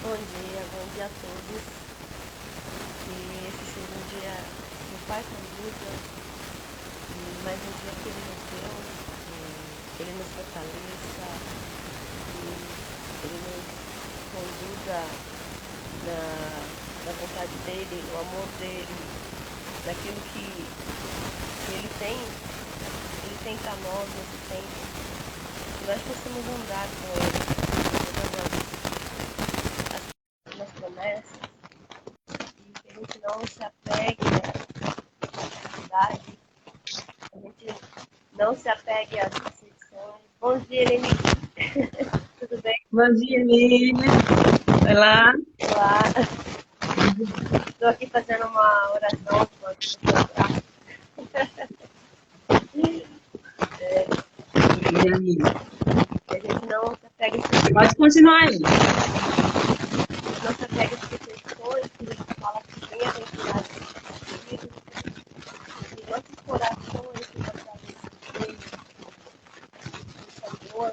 Bom dia a todos. Que esse seja um dia que o Pai conduza, e mais um dia que Ele nos deu, que Ele nos fortaleça, que Ele nos conduza na vontade dEle, no amor dEle, naquilo que Ele tem para nós nesse tempo, que nós possamos andar com Ele, todas as promessas, e que a gente não se apegue à cidade, a gente não se apegue às restrições. Bom dia, Eleni. Tudo bem? Bom dia, Lívia. Vai lá. Olá. Estou aqui fazendo uma oração com a E aí? que a gente não se apegue às Pode continuar aí. restrições, que a gente fala que bem-aventurado é espírito, e nossos corações se fortalecerem no Senhor,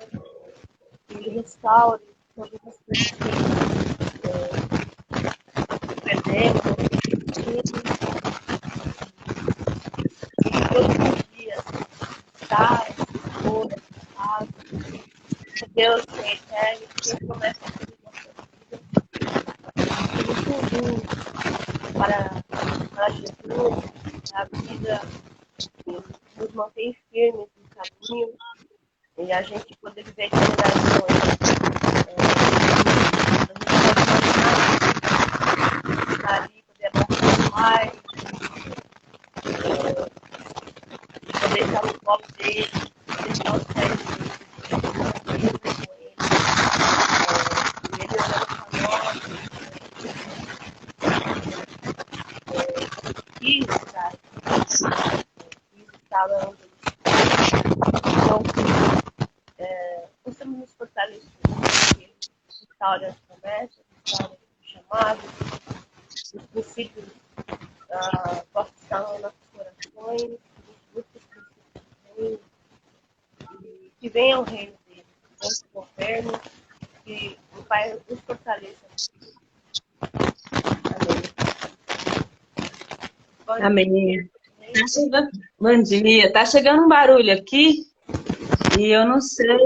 que Ele restaure todas as coisas que perdemos, e todos os dias, paz, amor, paz, que Deus que é eterno, que promessa a vida na sua vida, que nos conduz para Jesus, a vida, que nos mantém firmes no caminho, e a gente poder viver de gerações. A gente pode imaginar estar ali, poder abraçar o Pai, poder estar no colo dele, poder estar aos pés dele, com ele, e ele olhando para nós, quis estar dando. Então, possamos nos fortalecer, porque ele restaure as promessas, restaure os chamados, os princípios, possam estar nos nossos corações, os buscos princípios dele, que venha o reino dele, que venha o governo, que o Pai nos fortaleça. Amém. Amém. Bom dia. Tá chegando um barulho aqui e eu não sei Será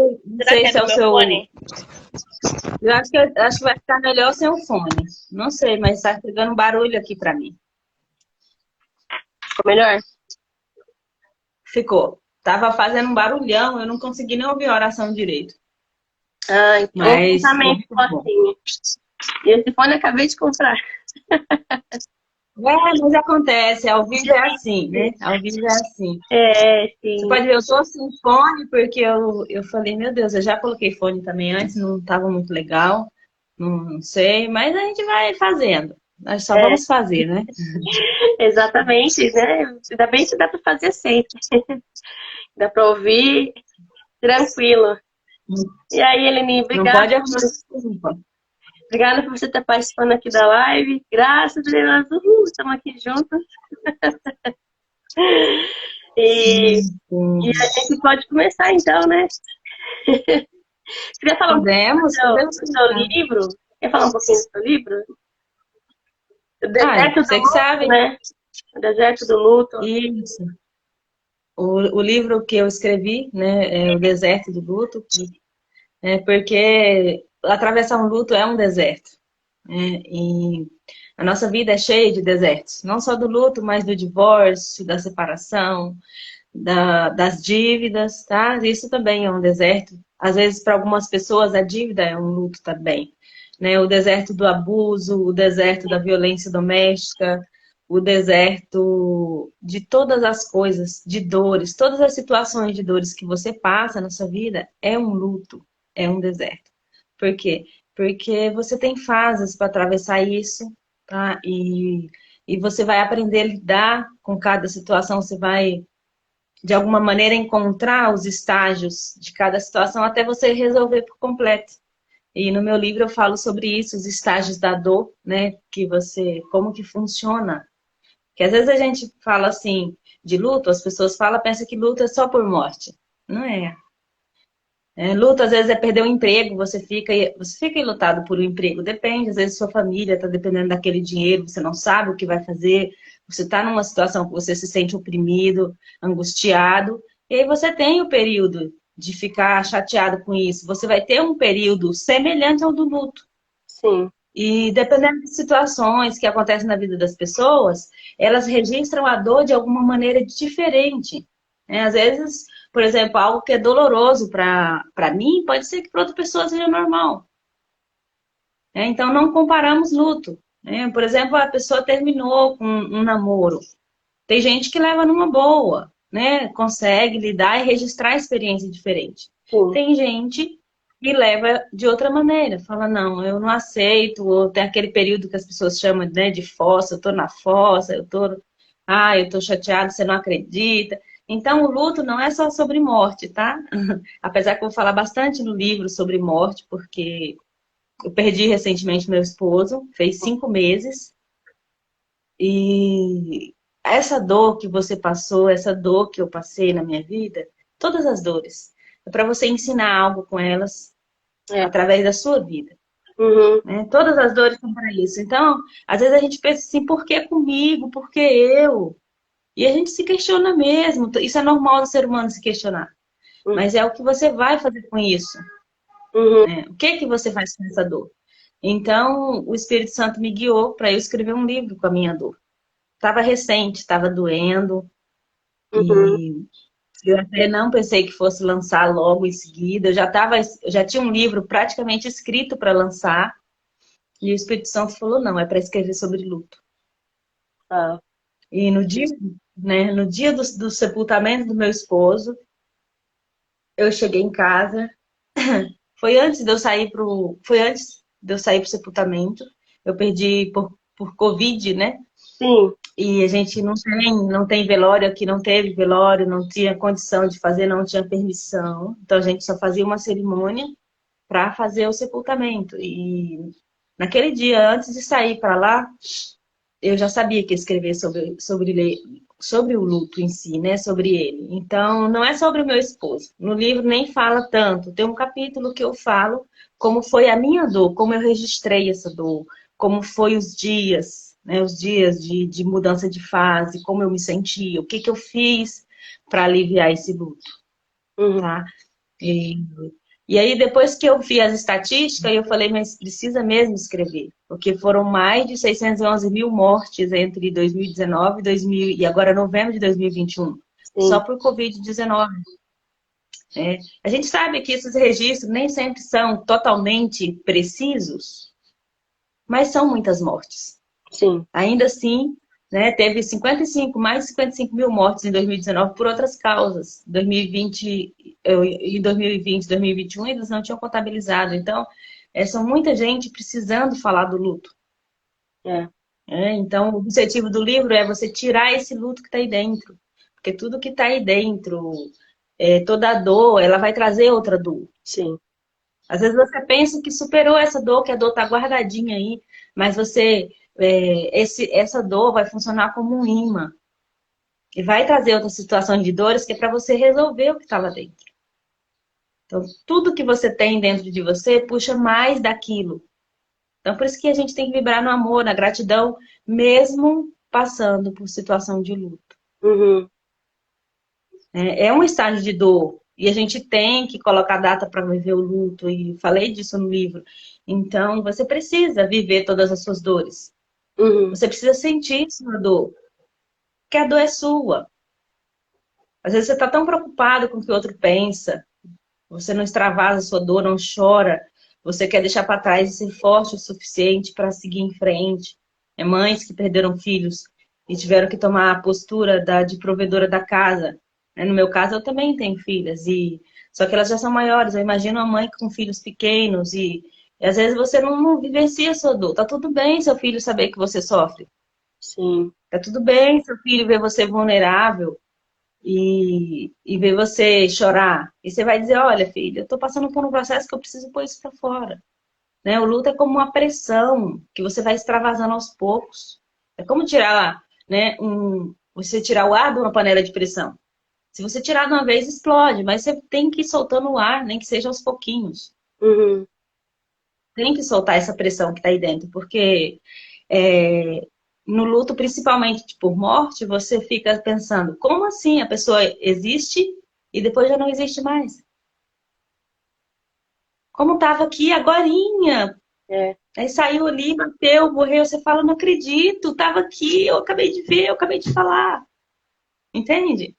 que é se é do o meu seu. fone? Eu acho que vai ficar melhor sem o fone. Não sei, mas tá chegando um barulho aqui para mim. Ficou melhor? Ficou. Tava fazendo um barulhão, eu não consegui nem ouvir a oração direito. Ah, então Mas também muito ficou bom. assim. E esse fone eu acabei de comprar. Mas acontece, ao vivo é assim, né? Ao vivo é assim. É, Você sim. pode ver, eu tô sem fone porque eu falei, meu Deus, eu já coloquei fone também antes, não estava muito legal, não sei, mas a gente vai fazendo. Nós só É, vamos fazer, né? exatamente, né? Ainda bem que dá para fazer sempre. Dá para ouvir tranquilo. E aí, Eleni, Não pode arrumar desculpa. obrigada por você estar participando aqui da live. Graças a Deus, estamos aqui juntos. E, e Sim. a gente pode começar então, né? Queria falar um pouquinho Podemos do seu começar. livro. Quer falar um pouquinho do seu livro? O Ah, Deserto do você que Luto, sabe. né? O Deserto do Luto. Isso. O livro que eu escrevi, né, é O Deserto do Luto, porque atravessar um luto é um deserto, né? E a nossa vida é cheia de desertos, não só do luto, mas do divórcio, da separação, das dívidas, tá? Isso também é um deserto. Às vezes, para algumas pessoas, a dívida é um luto também, né? O deserto do abuso, o deserto da violência doméstica, o deserto de todas as coisas, de dores, todas as situações de dores que você passa na sua vida é um luto, é um deserto. Por quê? Porque você tem fases para atravessar isso, tá? E você vai aprender a lidar com cada situação, você vai de alguma maneira encontrar os estágios de cada situação até você resolver por completo. E no meu livro eu falo sobre isso, os estágios da dor, né? Como que funciona. Que às vezes a gente fala assim de luto, as pessoas falam, pensam que luto é só por morte. Não é. Luto, às vezes, é perder o emprego, você fica enlutado por um emprego. Depende, às vezes, sua família está dependendo daquele dinheiro, você não sabe o que vai fazer, você está numa situação que você se sente oprimido, angustiado, e aí você tem o período de ficar chateado com isso. Você vai ter um período semelhante ao do luto. Sim. E dependendo de situações que acontecem na vida das pessoas, elas registram a dor de alguma maneira diferente. Às vezes, por exemplo, algo que é doloroso para mim, pode ser que para outra pessoa seja normal. Então, não comparamos luto. Por exemplo, a pessoa terminou com um namoro. Tem gente que leva numa boa, consegue lidar e registrar a experiência diferente. Sim. Tem gente que leva de outra maneira, fala, não, eu não aceito, ou tem aquele período que as pessoas chamam, de fossa, eu tô na fossa, eu tô chateada, você não acredita. Então, o luto não é só sobre morte, tá? Apesar que eu vou falar bastante no livro sobre morte, porque eu perdi recentemente meu esposo, fez 5 meses, e essa dor que você passou, essa dor que eu passei na minha vida, todas as dores, é para você ensinar algo com elas através da sua vida. Uhum. Todas as dores são para isso. Então, às vezes a gente pensa assim, por que comigo? Por que eu? E a gente se questiona mesmo. Isso é normal do ser humano se questionar. Uhum. Mas é o que você vai fazer com isso. Uhum. O que você faz com essa dor? Então, o Espírito Santo me guiou para eu escrever um livro com a minha dor. Estava recente, estava doendo. Uhum. E eu até não pensei que fosse lançar logo em seguida. Eu já tinha um livro praticamente escrito para lançar. E o Espírito Santo falou, não, é para escrever sobre luto. Ah. E no dia do sepultamento do meu esposo, eu cheguei em casa. Foi antes de eu sair pro sepultamento. Eu perdi por Covid, né? Sim. E a gente não tem velório aqui, não teve velório, não tinha condição de fazer, não tinha permissão. Então a gente só fazia uma cerimônia para fazer o sepultamento. E naquele dia, antes de sair para lá, eu já sabia que ia escrever sobre o luto em si, né? Sobre ele. Então, não é sobre o meu esposo. No livro nem fala tanto. Tem um capítulo que eu falo como foi a minha dor, como eu registrei essa dor, como foi os dias, né? Os dias de mudança de fase, como eu me sentia, o que que eu fiz para aliviar esse luto, Uhum. tá? E e aí, depois que eu vi as estatísticas, eu falei, mas precisa mesmo escrever. Porque foram mais de 611 mil mortes entre 2019 e agora novembro de 2021. Só Sim. por Covid-19. A gente sabe que esses registros nem sempre são totalmente precisos, mas são muitas mortes. Sim. Ainda assim, teve mais de 55 mil mortes em 2019 por outras causas. 2020, em 2020, 2021, eles não tinham contabilizado. Então, são muita gente precisando falar do luto. É. Então, o objetivo do livro é você tirar esse luto que está aí dentro. Porque tudo que está aí dentro, toda a dor, ela vai trazer outra dor. Sim. Às vezes você pensa que superou essa dor, que a dor está guardadinha aí, mas essa dor vai funcionar como um imã. E vai trazer outras situações de dores que é para você resolver o que está lá dentro. Então, tudo que você tem dentro de você puxa mais daquilo. Então, por isso que a gente tem que vibrar no amor, na gratidão, mesmo passando por situação de luto. Uhum. É um estágio de dor. E a gente tem que colocar data para viver o luto. E falei disso no livro. Então, você precisa viver todas as suas dores. Uhum. Você precisa sentir sua dor. Porque a dor é sua. Às vezes você está tão preocupado com o que o outro pensa. Você não extravasa a sua dor, não chora. Você quer deixar para trás e ser forte o suficiente para seguir em frente. Mães que perderam filhos e tiveram que tomar a postura de provedora da casa. No meu caso, eu também tenho filhas. Só que elas já são maiores. Eu imagino uma mãe com filhos pequenos e às vezes você não vivencia a sua dor. Tá tudo bem seu filho saber que você sofre. Sim. Tá tudo bem seu filho ver você vulnerável e ver você chorar. E você vai dizer, olha, filho, eu tô passando por um processo que eu preciso pôr isso pra fora. O luto é como uma pressão que você vai extravasando aos poucos. É como tirar, você tirar o ar de uma panela de pressão. Se você tirar de uma vez, explode, mas você tem que ir soltando o ar, nem que seja aos pouquinhos. Uhum. Tem que soltar essa pressão que está aí dentro, porque é, no luto, principalmente por morte, você fica pensando, como assim a pessoa existe e depois já não existe mais? Como estava aqui agorinha, É. aí saiu ali, bateu, morreu, você fala, não acredito, estava aqui, eu acabei de ver, eu acabei de falar. Entende?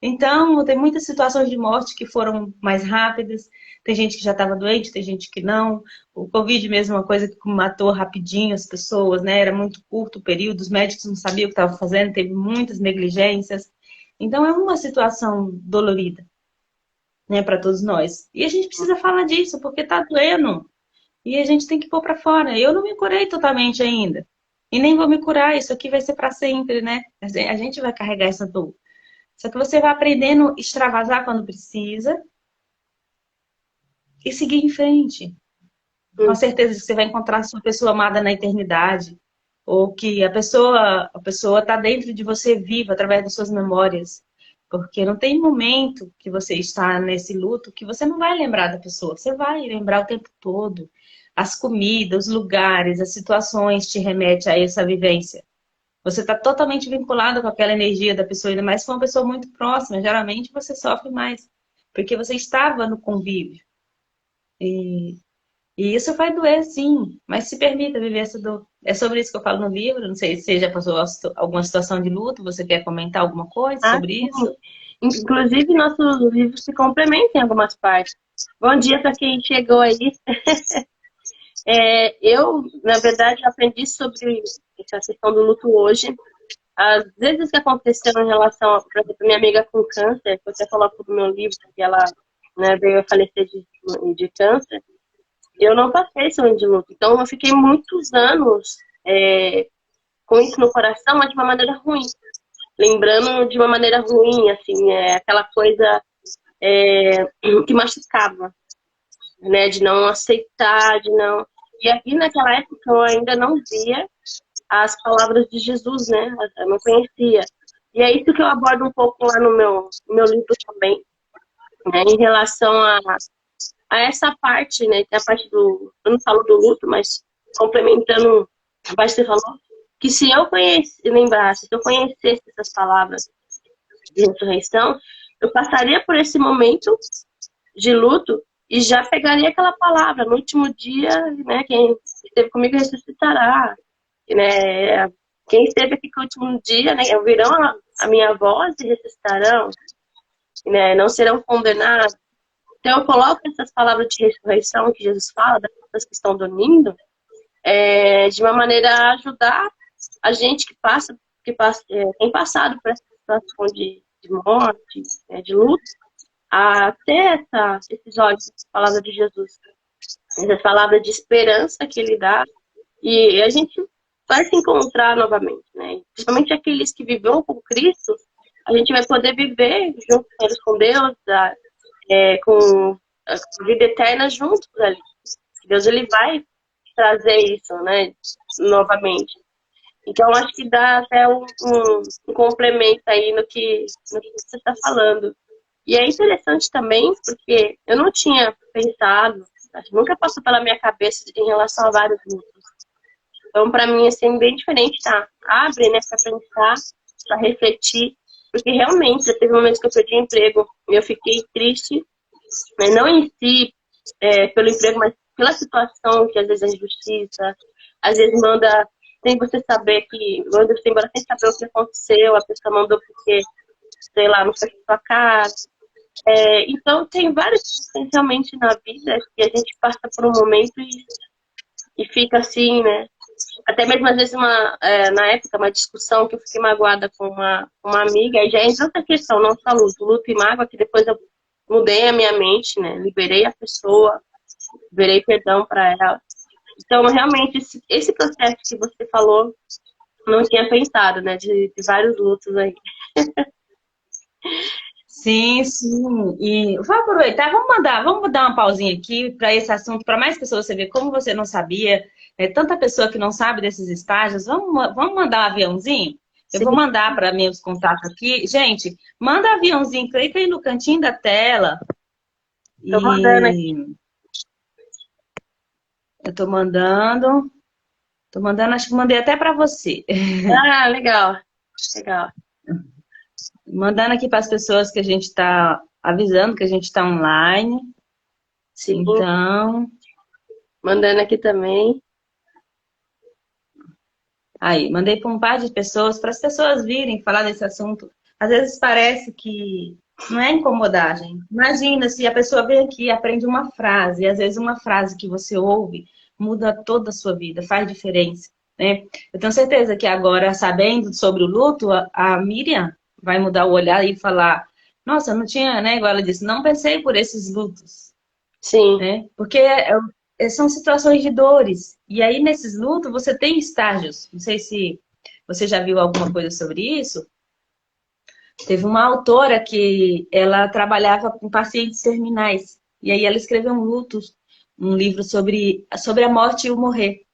Então, tem muitas situações de morte que foram mais rápidas. Tem gente que já estava doente, tem gente que não. O Covid mesmo é uma coisa que matou rapidinho as pessoas, né? Era muito curto o período, os médicos não sabiam o que estavam fazendo, teve muitas negligências. Então, é uma situação dolorida, né, para todos nós. E a gente precisa falar disso, porque tá doendo. E a gente tem que pôr para fora. Eu não me curei totalmente ainda. E nem vou me curar, isso aqui vai ser para sempre, né? A gente vai carregar essa dor. Só que você vai aprendendo a extravasar quando precisa e seguir em frente. Com Uhum. certeza você vai encontrar a sua pessoa amada na eternidade. Ou que a pessoa está dentro de você viva através das suas memórias. Porque não tem momento que você está nesse luto que você não vai lembrar da pessoa. Você vai lembrar o tempo todo. As comidas, os lugares, as situações te remetem a essa vivência. Você está totalmente vinculado com aquela energia da pessoa, ainda mais se for uma pessoa muito próxima. Geralmente você sofre mais, porque você estava no convívio. E, e isso vai doer, sim, mas se permita viver essa dor. É sobre isso que eu falo no livro. Não sei se você já passou alguma situação de luto, você quer comentar alguma coisa Ah, sobre isso? sim. Inclusive, nossos livros se complementam em algumas partes. Bom dia para quem chegou aí. Eu, na verdade, aprendi sobre essa questão do luto hoje. Às vezes que aconteceu em relação, por exemplo, minha amiga com câncer, que você colocou no meu livro que ela, né, veio a falecer de câncer, eu não passei esse ano de luto. Então, eu fiquei muitos anos com isso no coração, mas de uma maneira ruim. Lembrando de uma maneira ruim, assim, aquela coisa que machucava, né, de não aceitar, de não... E aqui naquela época eu ainda não via as palavras de Jesus, né? Eu não conhecia. E é isso que eu abordo um pouco lá no meu livro também, né? Em relação a essa parte, né? Que é a parte do... Eu não falo do luto, mas complementando a parte que você falou, que se eu lembrasse, se eu conhecesse essas palavras de ressurreição, eu passaria por esse momento de luto e já pegaria aquela palavra. No último dia, né? Quem esteve comigo ressuscitará, né? Quem esteve aqui no último dia, né? Ouvirão a minha voz e ressuscitarão, né? Não serão condenados. Então eu coloco essas palavras de ressurreição que Jesus fala, das pessoas que estão dormindo, de uma maneira a ajudar a gente tem passado por essa situação de morte, de luto, a ter esses olhos, essa palavra de Jesus, essa palavra de esperança que ele dá, e a gente vai se encontrar novamente, né? Principalmente aqueles que viveram com Cristo, a gente vai poder viver junto com eles, com Deus, com a vida eterna juntos ali. Deus, ele vai trazer isso, né? Novamente. Então, acho que dá até um complemento aí no que você está falando. E é interessante também, porque eu não tinha pensado, acho que nunca passou pela minha cabeça em relação a vários lutos. Então, para mim, assim, bem diferente, tá? Abre, né, para pensar, para refletir, porque realmente já teve momentos que eu perdi o emprego e eu fiquei triste, né? Não em si, pelo emprego, mas pela situação que às vezes é injustiça, às vezes manda sem você saber manda você embora sem saber o que aconteceu, a pessoa mandou porque, sei lá, não foi sua casa. Então, tem vários potencialmente na vida que a gente passa por um momento e fica assim, né? Até mesmo, às vezes, na época, uma discussão que eu fiquei magoada com uma amiga, e já entra outra questão, não só luto e mágoa, que depois eu mudei a minha mente, né? Liberei a pessoa, liberei perdão para ela. Então, realmente, esse processo que você falou, não tinha pensado, né? De vários lutos aí. Sim, sim. E vou aproveitar, vamos dar uma pausinha aqui para esse assunto, para mais pessoas você ver como você não sabia, tanta pessoa que não sabe desses estágios. Vamos mandar um aviãozinho? Eu Sim, vou mandar para meus contatos aqui. Gente, manda aviãozinho, clica aí no cantinho da tela. tô mandando aqui. E eu tô mandando. Tô mandando, acho que mandei até para você. Ah, legal, legal. Mandando aqui para as pessoas que a gente está avisando que a gente está online. Sim, Então, mandando aqui também. aí, mandei para um par de pessoas, para as pessoas virem falar desse assunto. Às vezes parece que não é incomodagem. Imagina se a pessoa vem aqui e aprende uma frase, e às vezes uma frase que você ouve muda toda a sua vida, faz diferença, né? Eu tenho certeza que agora, sabendo sobre o luto, a Miriam vai mudar o olhar e falar: nossa, não tinha, né? Igual ela disse, não pensei por esses lutos, Sim, né? Porque são situações de dores. E aí, nesses lutos, você tem estágios. Não sei se você já viu alguma coisa sobre isso. Teve uma autora que ela trabalhava com pacientes terminais. E aí ela escreveu um livro sobre a morte e o morrer.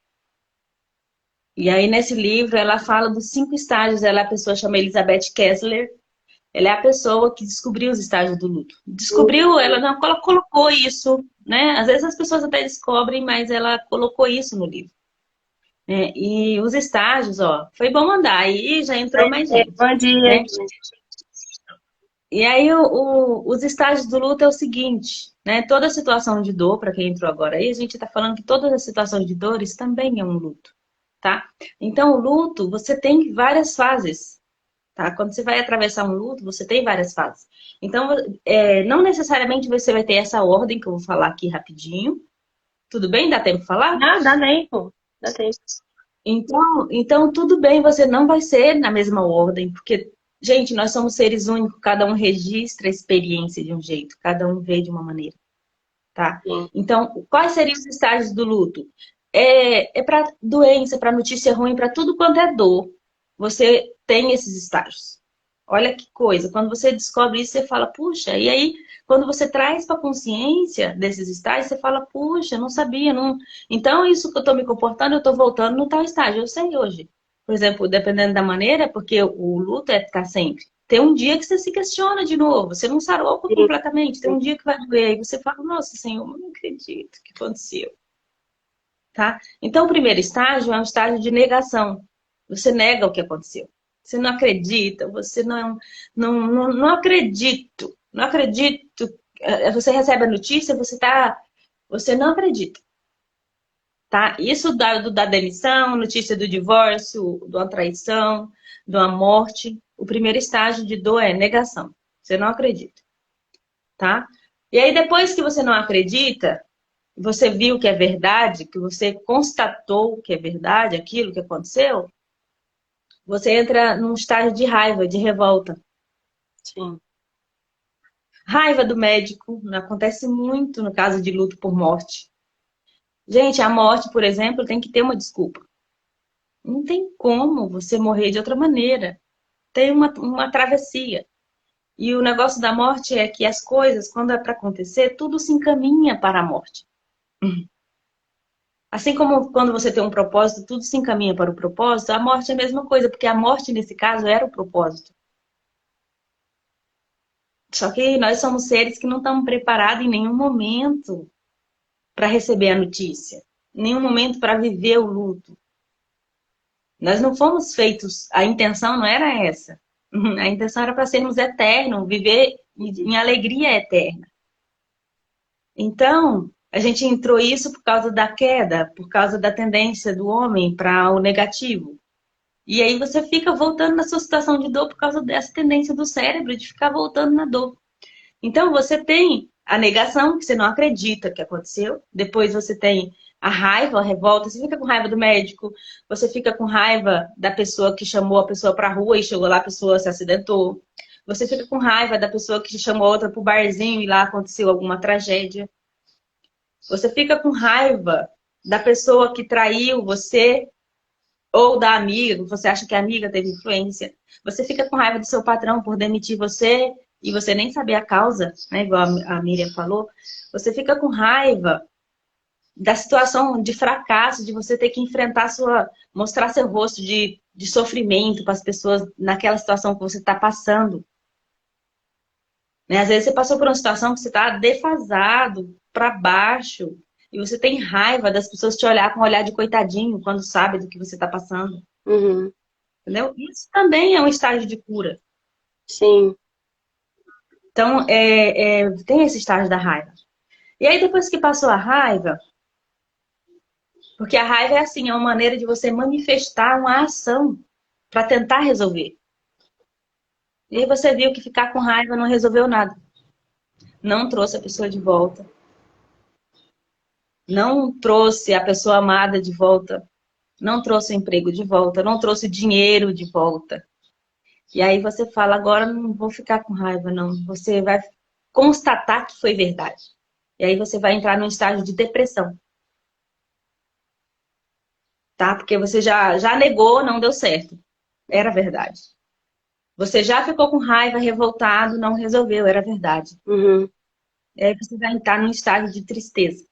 E aí, nesse livro, ela fala dos 5 estágios. Ela, a pessoa chama Elizabeth Kessler. Ela é a pessoa que descobriu os estágios do luto. Descobriu, ela não ela colocou isso, né? Às vezes as pessoas até descobrem, mas ela colocou isso no livro. Né? E os estágios, ó, foi bom mandar, aí já entrou mais gente, bom dia. né? E aí os estágios do luto é o seguinte, né? Toda situação de dor, para quem entrou agora aí, a gente está falando que todas as situações de dores também é um luto, tá? Então, o luto, você tem várias fases. Tá? Quando você vai atravessar um luto, você tem várias fases. Então, não necessariamente você vai ter essa ordem que eu vou falar aqui rapidinho. Tudo bem? Dá tempo de falar? Ah, dá tempo, dá tempo. Então, tudo bem, você não vai ser na mesma ordem, porque, gente, nós somos seres únicos, cada um registra a experiência de um jeito, cada um vê de uma maneira, tá? Sim, Então, quais seriam os estágios do luto? É para doença, para notícia ruim, para tudo quanto é dor. Você tem esses estágios. Olha que coisa, quando você descobre isso, você fala, puxa, e aí, quando você traz para a consciência desses estágios, você fala, puxa, não sabia, não. Então, isso que eu estou me comportando, eu estou voltando no tal estágio, eu sei hoje. Por exemplo, dependendo da maneira, porque o luto é ficar sempre. Tem um dia que você se questiona de novo, você não sarou sim, completamente, tem um dia que vai doer, e você fala, nossa, Senhor, eu não acredito que aconteceu, tá? Então, o primeiro estágio é um estágio de negação. Você nega o que aconteceu. Você não acredita, você não acredito, não acredito. Você recebe a notícia, você não acredita, tá? Isso da demissão, notícia do divórcio, de uma traição, de uma morte. O primeiro estágio de dor é negação. Você não acredita, tá? E aí, depois que você não acredita, você viu que é verdade, que você constatou que é verdade aquilo que aconteceu, você entra num estágio de raiva, de revolta. sim, Raiva do médico, acontece muito no caso de luto por morte. Gente, a morte, por exemplo, tem que ter uma desculpa. Não tem como você morrer de outra maneira. Tem uma travessia. E o negócio da morte é que as coisas, quando é para acontecer, tudo se encaminha para a morte. Assim como quando você tem um propósito, tudo se encaminha para o propósito, a morte é a mesma coisa, porque a morte, nesse caso, era o propósito. Só que nós somos seres que não estamos preparados em nenhum momento para receber a notícia, em nenhum momento para viver o luto. Nós não fomos feitos, a intenção não era essa. A intenção era para sermos eternos, viver em alegria eterna. Então, a gente entrou isso por causa da queda, por causa da tendência do homem para o negativo. E aí você fica voltando na sua situação de dor por causa dessa tendência do cérebro de ficar voltando na dor. Então você tem a negação, que você não acredita que aconteceu. Depois você tem a raiva, a revolta. Você fica com raiva do médico. Você fica com raiva da pessoa que chamou a pessoa para a rua e chegou lá, a pessoa se acidentou. Você fica com raiva da pessoa que chamou a outra para o barzinho e lá aconteceu alguma tragédia. Você fica com raiva da pessoa que traiu você ou da amiga, que você acha que a amiga teve influência. Você fica com raiva do seu patrão por demitir você e você nem saber a causa, né? Igual a Miriam falou. Você fica com raiva da situação de fracasso, de você ter que enfrentar mostrar seu rosto, de de sofrimento para as pessoas naquela situação que você está passando. Né? Às vezes você passou por uma situação que você está defasado, para baixo, e você tem raiva das pessoas te olhar com um olhar de coitadinho quando sabe do que você está passando. Uhum. Entendeu? Isso também é um estágio de cura. Sim. Então, tem esse estágio da raiva. E aí, depois que passou a raiva, porque a raiva é assim, é uma maneira de você manifestar uma ação para tentar resolver. E aí você viu que ficar com raiva não resolveu nada. Não trouxe a pessoa de volta. Não trouxe a pessoa amada de volta. Não trouxe o emprego de volta. Não trouxe o dinheiro de volta. E aí você fala, agora não vou ficar com raiva, não. Você vai constatar que foi verdade. E aí você vai entrar num estágio de depressão. Tá? Porque você já negou, não deu certo. Era verdade. Você já ficou com raiva, revoltado, não resolveu, era verdade. Uhum. E aí você vai entrar num estágio de tristeza.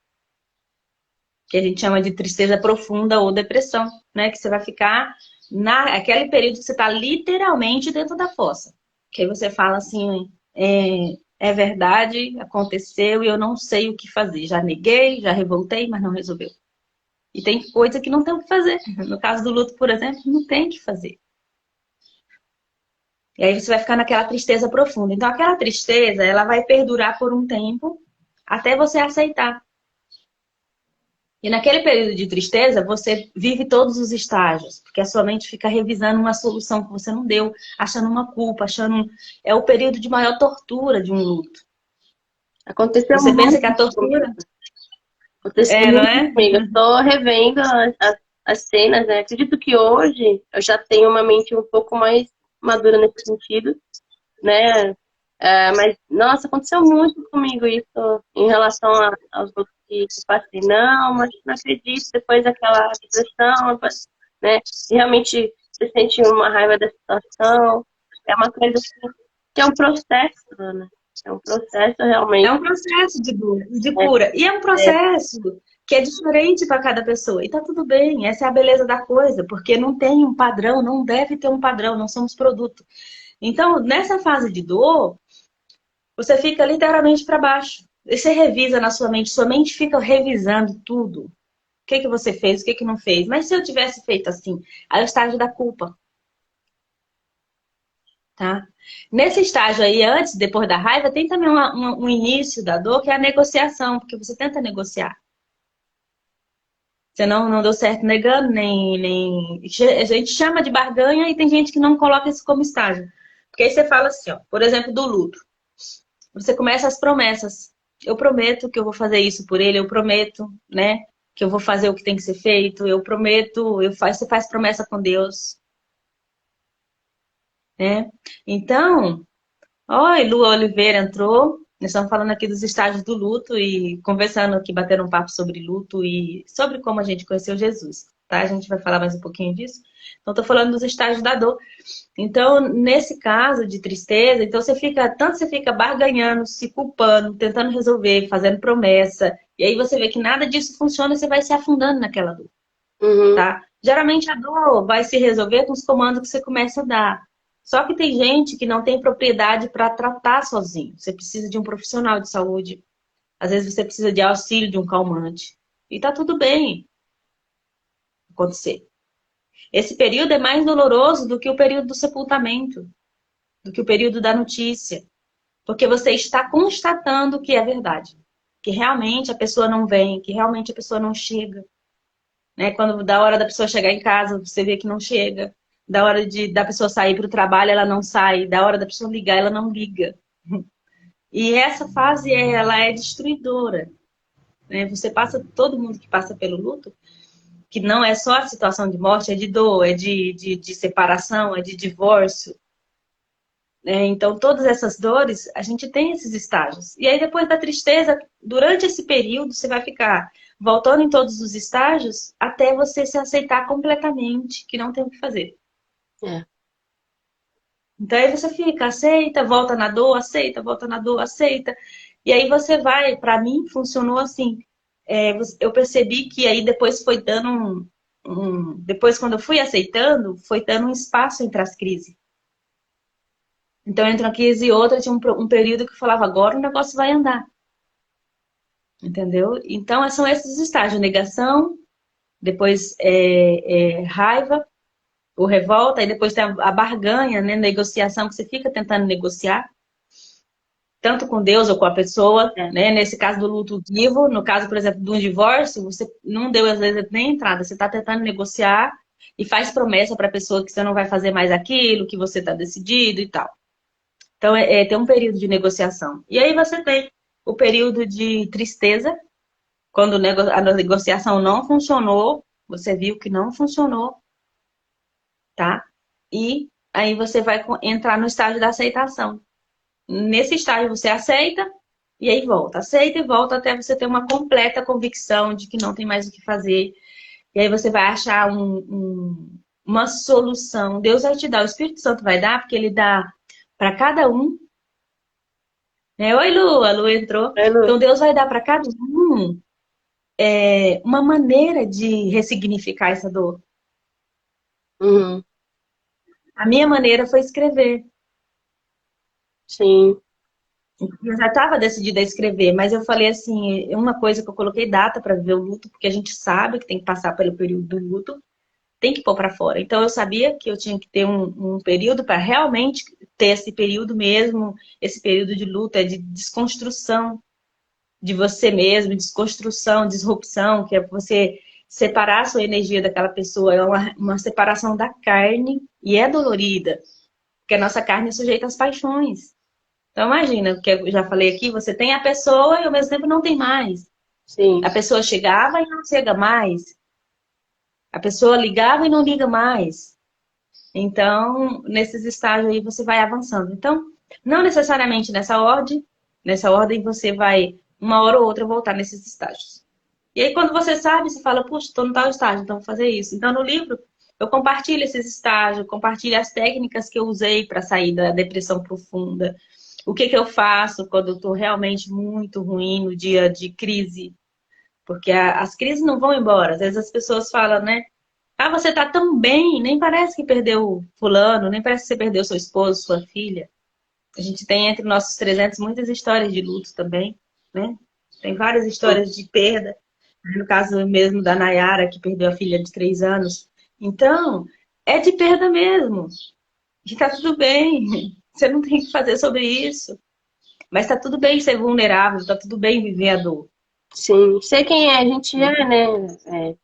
Que a gente chama de tristeza profunda ou depressão, né? Que você vai ficar naquele período que você está literalmente dentro da fossa. Que aí você fala assim, é verdade, aconteceu e eu não sei o que fazer. Já neguei, já revoltei, mas não resolveu. E tem coisa que não tem o que fazer. No caso do luto, por exemplo, não tem o que fazer. E aí você vai ficar naquela tristeza profunda. Então aquela tristeza, ela vai perdurar por um tempo até você aceitar. E naquele período de tristeza, você vive todos os estágios, porque a sua mente fica revisando uma solução que você não deu, achando uma culpa, achando... É o período de maior tortura de um luto. Aconteceu Você pensa muito que a tortura... comigo. Aconteceu não muito é? comigo. Eu tô revendo as cenas, né? Acredito que hoje eu já tenho uma mente um pouco mais madura nesse sentido, né? Mas, nossa, aconteceu muito comigo isso em relação aos outros que eu passei. Não, mas não acredito. Depois daquela depressão, né? E realmente você sente uma raiva da situação. É uma coisa assim, que é um processo, né? É um processo É realmente. um processo de Né? cura. E é um processo que é diferente para cada pessoa. E tá tudo bem, essa é a beleza da coisa, porque não tem um padrão, não deve ter um padrão, não somos produto. Então, nessa fase de dor, você fica literalmente para baixo. E você revisa na sua mente fica revisando tudo. O que você fez, o que não fez. Mas se eu tivesse feito assim, aí é o estágio da culpa. Tá? Nesse estágio aí, antes, depois da raiva, tem também um início da dor, que é a negociação, porque você tenta negociar. Você não deu certo negando, nem... A gente chama de barganha e tem gente que não coloca isso como estágio. Porque aí você fala assim, ó, por exemplo, do luto. Você começa as promessas. Eu prometo que eu vou fazer isso por ele, eu prometo, né, que eu vou fazer o que tem que ser feito, eu prometo, você faz promessa com Deus, né? Então, oi, Lu Oliveira entrou. Nós estamos falando aqui dos estágios do luto e conversando aqui, batendo um papo sobre luto e sobre como a gente conheceu Jesus, tá? A gente vai falar mais um pouquinho disso. Então, estou falando dos estágios da dor. Então, nesse caso de tristeza, então tanto você fica barganhando, se culpando, tentando resolver, fazendo promessa, e aí você vê que nada disso funciona e você vai se afundando naquela dor, Uhum. tá? Geralmente a dor vai se resolver com os comandos que você começa a dar. Só que tem gente que não tem propriedade para tratar sozinho. Você precisa de um profissional de saúde. Às vezes você precisa de auxílio de um calmante. E tá tudo bem acontecer. Esse período é mais doloroso do que o período do sepultamento, do que o período da notícia. Porque você está constatando que é verdade. Que realmente a pessoa não vem, que realmente a pessoa não chega. Né? Quando da hora da pessoa chegar em casa, você vê que não chega. Da hora da pessoa sair para o trabalho, ela não sai. Da hora da pessoa ligar, ela não liga. E essa fase, ela é destruidora. Né? Todo mundo que passa pelo luto, que não é só a situação de morte, é de dor, é de separação, é de divórcio. Então, todas essas dores, a gente tem esses estágios. E aí, depois da tristeza, durante esse período, você vai ficar voltando em todos os estágios até você se aceitar completamente, que não tem o que fazer. É. Então, aí você fica, aceita, volta na dor, aceita, volta na dor, aceita. E aí você vai, para mim, funcionou assim. Eu percebi que aí depois foi dando depois, quando eu fui aceitando, foi dando um espaço entre as crises. Então, entre uma crise e outra, tinha um período que eu falava, agora o negócio vai andar. Entendeu? Então, são esses estágios. Negação, depois raiva, ou revolta, e depois tem a barganha, né? Negociação, que você fica tentando negociar. Tanto com Deus ou com a pessoa, né? Nesse caso do luto vivo, no caso, por exemplo, de um divórcio, você não deu, às vezes, nem entrada. Você está tentando negociar e faz promessa para a pessoa que você não vai fazer mais aquilo, que você está decidido e tal. Então, tem um período de negociação. E aí você tem o período de tristeza, quando a negociação não funcionou, você viu que não funcionou, tá? E aí você vai entrar no estágio da aceitação. Nesse estágio você aceita e aí volta. Aceita e volta até você ter uma completa convicção de que não tem mais o que fazer. E aí você vai achar uma solução. Deus vai te dar, o Espírito Santo vai dar, porque ele dá para cada um. Né? Oi, Lu, a Lu entrou. Oi, Lu. Então Deus vai dar para cada um uma maneira de ressignificar essa dor. Uhum. A minha maneira foi escrever. Sim. Eu já estava decidida a escrever, mas eu falei assim, uma coisa que eu coloquei data para viver o luto, porque a gente sabe que tem que passar pelo período do luto, tem que pôr para fora. Então eu sabia que eu tinha que ter um período para realmente ter esse período mesmo, esse período de luto, de desconstrução de você mesmo, desconstrução, disrupção, que é você separar a sua energia daquela pessoa, é uma separação da carne e é dolorida, porque a nossa carne é sujeita às paixões. Então, imagina, que eu já falei aqui, você tem a pessoa e ao mesmo tempo não tem mais. Sim. A pessoa chegava e não chega mais. A pessoa ligava e não liga mais. Então, nesses estágios aí você vai avançando. Então, não necessariamente nessa ordem você vai, uma hora ou outra, voltar nesses estágios. E aí, quando você sabe, você fala, puxa, estou no tal estágio, então vou fazer isso. Então, no livro, eu compartilho esses estágios, compartilho as técnicas que eu usei para sair da depressão profunda. O que eu faço quando eu estou realmente muito ruim no dia de crise? Porque as crises não vão embora. Às vezes as pessoas falam, né? Ah, você tá tão bem, nem parece que perdeu fulano, nem parece que você perdeu seu esposo, sua filha. A gente tem entre nossos 300 muitas histórias de luto também, né? Tem várias histórias de perda. No caso mesmo da Nayara, que perdeu a filha de 3 anos. Então, é de perda mesmo. E tá tudo bem. Você não tem que fazer sobre isso. Mas tá tudo bem ser vulnerável, tá tudo bem viver a dor. Sim. Ser quem a gente é, né?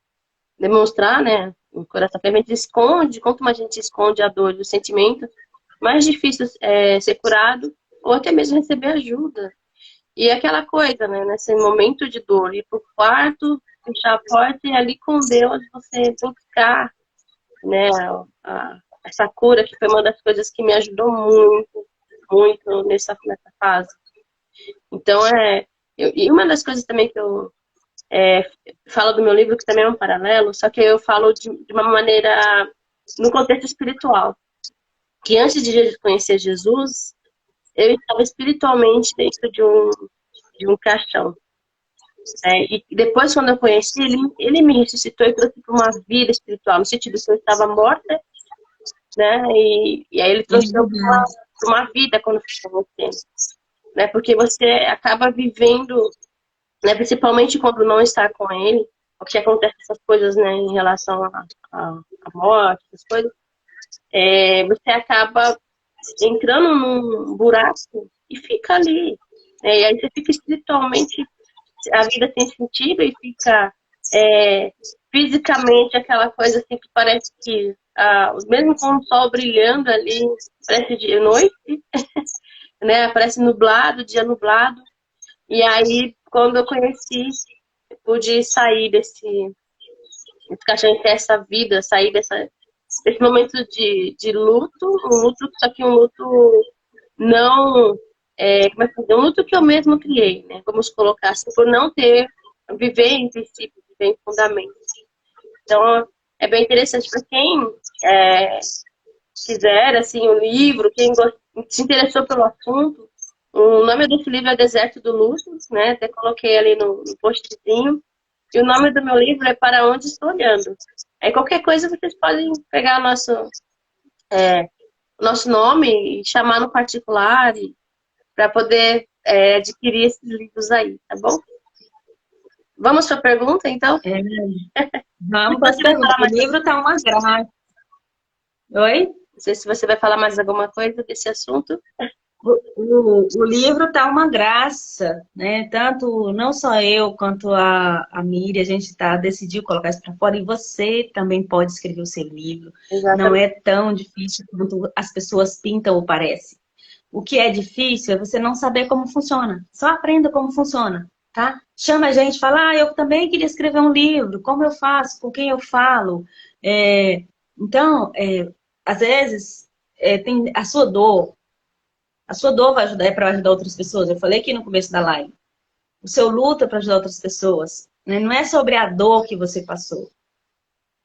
Demonstrar, né? O coração a gente esconde, quanto mais a gente esconde a dor e o sentimento, mais difícil é ser curado ou até mesmo receber ajuda. E aquela coisa, né? Nesse momento de dor, ir pro quarto, fechar a porta e ali com Deus você buscar, né? Essa cura, que foi uma das coisas que me ajudou muito, muito nessa fase. Então, e uma das coisas também que eu falo do meu livro, que também é um paralelo, só que eu falo de uma maneira, no contexto espiritual. Que antes de conhecer Jesus, eu estava espiritualmente dentro de um caixão. E depois, quando eu conheci, ele me ressuscitou e trouxe para uma vida espiritual, no sentido que eu estava morta, né? E aí ele trouxe para uma vida quando foi com você. Né? Porque você acaba vivendo, né? Principalmente quando não está com ele, porque acontece essas coisas, né? Em relação à morte, essas coisas, você acaba entrando num buraco e fica ali. E aí você fica espiritualmente, a vida sem sentido e fica fisicamente aquela coisa assim que parece que, mesmo com o sol brilhando ali, parece de noite, né? Parece nublado, dia nublado. E aí, quando eu conheci, eu pude sair desse caixão, ter essa vida, sair desse momento de luto, um luto, só que um luto não, como é que é? Um luto que eu mesmo criei, né? Vamos colocar assim, por não viver em princípio, viver em fundamentos. Então, é bem interessante para quem quiser, assim, o livro, quem se interessou pelo assunto. O nome desse livro é Deserto do Luto, né? Até coloquei ali no postzinho. E o nome do meu livro é Para Onde Estou Olhando. Aí qualquer coisa vocês podem pegar o nosso nome e chamar no particular para poder adquirir esses livros aí, tá bom? Vamos para a pergunta, então? Vamos para as Você vai perguntas. falar O mais, livro tá uma graça. Oi? não sei se você vai falar mais alguma coisa desse assunto. O livro tá uma graça, né? Tanto, não só eu quanto a Miriam, a gente decidiu colocar isso para fora e você também pode escrever o seu livro. Não Exatamente. é tão difícil quanto as pessoas pintam ou parece. O que é difícil é você não saber como funciona. Só aprenda como funciona, tá? Chama a gente, fala, eu também queria escrever um livro, como eu faço, com quem eu falo. Então, às vezes, tem a sua dor. A sua dor vai ajudar para ajudar outras pessoas. Eu falei aqui no começo da live. O seu luta para ajudar outras pessoas. Né? Não é sobre a dor que você passou.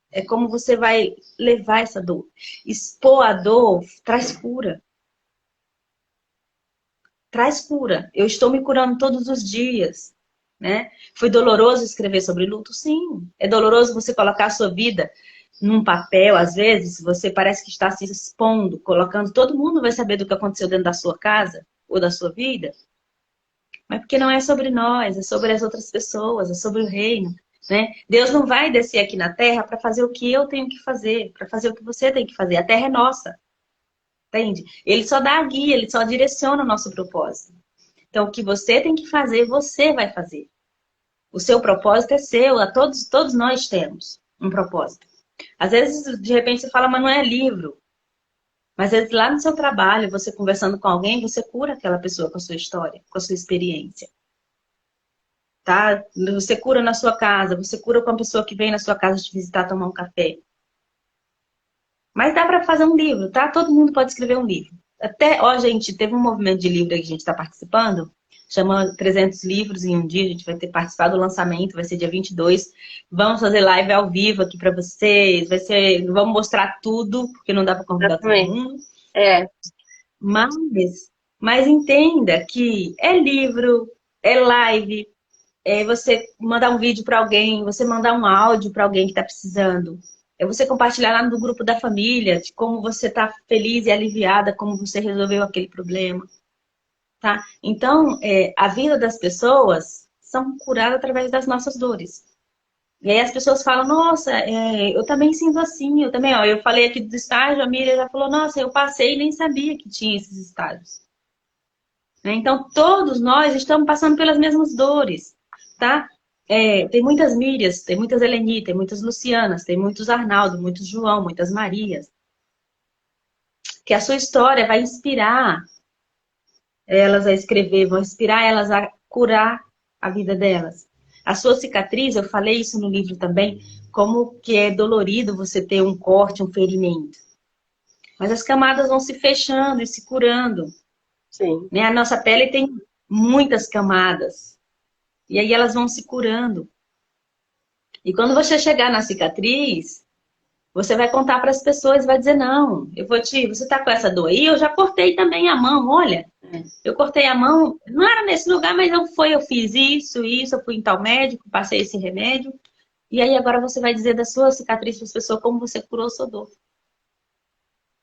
É como você vai levar essa dor. Expor a dor traz cura. Traz cura. Eu estou me curando todos os dias. Né? Foi doloroso escrever sobre luto? Sim. É doloroso você colocar a sua vida num papel, às vezes, você parece que está se expondo, colocando, todo mundo vai saber do que aconteceu dentro da sua casa ou da sua vida. Mas porque não é sobre nós, é sobre as outras pessoas, é sobre o reino. Né? Deus não vai descer aqui na terra para fazer o que eu tenho que fazer, para fazer o que você tem que fazer. A terra é nossa. Entende? Ele só dá a guia, ele só direciona o nosso propósito. Então, o que você tem que fazer, você vai fazer. O seu propósito é seu, todos nós temos um propósito. Às vezes, de repente, você fala, mas não é livro. Mas às vezes, lá no seu trabalho, você conversando com alguém, você cura aquela pessoa com a sua história, com a sua experiência. Tá? Você cura na sua casa, você cura com a pessoa que vem na sua casa te visitar, tomar um café. Mas dá para fazer um livro, tá? Todo mundo pode escrever um livro. Até, gente, teve um movimento de livro aí que a gente está participando, chama 300 livros em um dia, a gente vai ter participado do lançamento, vai ser dia 22. Vamos fazer live ao vivo aqui para vocês, vamos mostrar tudo, porque não dá para convidar todo Exatamente. mundo. É. Mas entenda que é livro, é live, é você mandar um vídeo para alguém, você mandar um áudio para alguém que está precisando. É você compartilhar lá no grupo da família de como você está feliz e aliviada, como você resolveu aquele problema. Tá? Então, a vida das pessoas são curadas através das nossas dores. E aí as pessoas falam, nossa, eu também sinto assim, eu também, eu falei aqui do estágio, a Miriam já falou, nossa, eu passei e nem sabia que tinha esses estágios. Né? Então, todos nós estamos passando pelas mesmas dores, tá? Tem muitas Mírias, tem muitas Eleni, tem muitas Lucianas, tem muitos Arnaldo, muitos João, muitas Marias. Que a sua história vai inspirar elas a escrever, vão inspirar elas a curar a vida delas. A sua cicatriz, eu falei isso no livro também, como que é dolorido você ter um corte, um ferimento. Mas as camadas vão se fechando e se curando. Sim. Né? A nossa pele tem muitas camadas. E aí elas vão se curando. E quando você chegar na cicatriz, você vai contar para as pessoas, vai dizer, não, você tá com essa dor aí? Eu já cortei também a mão, olha. Eu cortei a mão, não era nesse lugar, mas eu fiz isso, eu fui em tal médico, passei esse remédio. E aí agora você vai dizer da sua cicatriz para as pessoas como você curou a sua dor.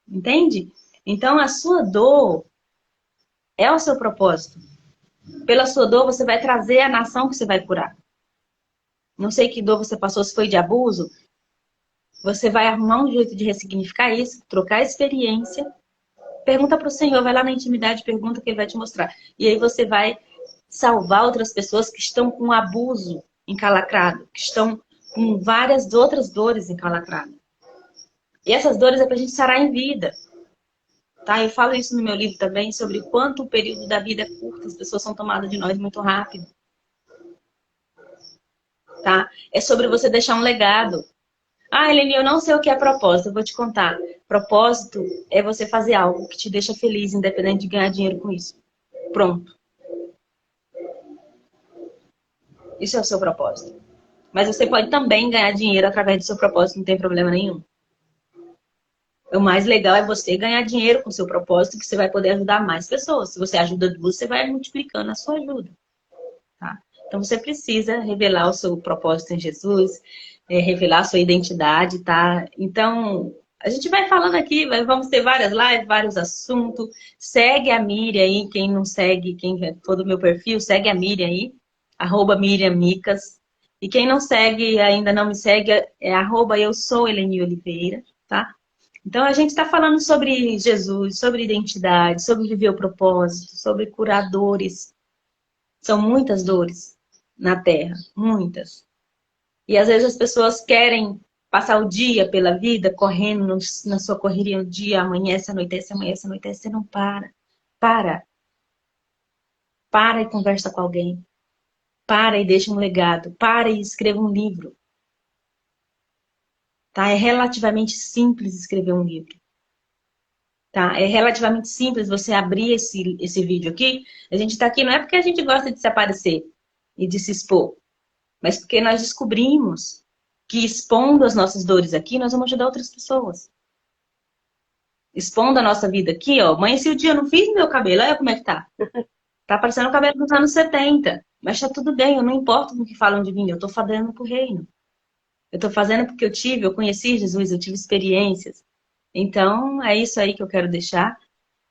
Entende? Então a sua dor é o seu propósito. Pela sua dor você vai trazer a nação que você vai curar. Não sei que dor você passou, se foi de abuso. Você vai arrumar um jeito de ressignificar isso, trocar a experiência. Pergunta para o Senhor, vai lá na intimidade, pergunta que Ele vai te mostrar. E aí você vai salvar outras pessoas que estão com abuso encalacrado, que estão com várias outras dores encalacradas. E essas dores é para a gente sarar em vida. Tá? Eu falo isso no meu livro também, sobre o quanto o período da vida é curto, as pessoas são tomadas de nós muito rápido. Tá? É sobre você deixar um legado. Eleni, eu não sei o que é propósito, eu vou te contar. Propósito é você fazer algo que te deixa feliz, independente de ganhar dinheiro com isso. Pronto. Isso é o seu propósito. Mas você pode também ganhar dinheiro através do seu propósito, não tem problema nenhum. O mais legal é você ganhar dinheiro com o seu propósito, que você vai poder ajudar mais pessoas. Se você ajuda duas, você vai multiplicando a sua ajuda. Tá? Então você precisa revelar o seu propósito em Jesus. revelar sua identidade, tá? Então, a gente vai falando aqui, vamos ter várias lives, vários assuntos. Segue a Miriam aí, quem não segue, quem for do meu perfil, segue a Miriam aí, @Miriam Micas. E quem não segue, ainda não me segue, eu sou Eleni Oliveira, tá? Então, a gente está falando sobre Jesus, sobre identidade, sobre viver o propósito, sobre curar dores. São muitas dores na Terra, muitas. E às vezes as pessoas querem passar o dia pela vida, correndo na sua correria o dia, amanhece, anoitece, você não para. Para. Para e conversa com alguém. Para e deixa um legado. Para e escreva um livro. Tá? É relativamente simples escrever um livro. Tá? É relativamente simples você abrir esse vídeo aqui. A gente está aqui não é porque a gente gosta de se aparecer e de se expor, mas porque nós descobrimos que expondo as nossas dores aqui, nós vamos ajudar outras pessoas. Expondo a nossa vida aqui, ó. Amanheci o dia, eu não fiz meu cabelo, olha como é que tá. Tá parecendo o cabelo dos anos 70. Mas tá tudo bem, eu não importo com o que falam de mim, eu tô fazendo pro reino. Eu tô fazendo porque eu conheci Jesus, eu tive experiências. Então, é isso aí que eu quero deixar.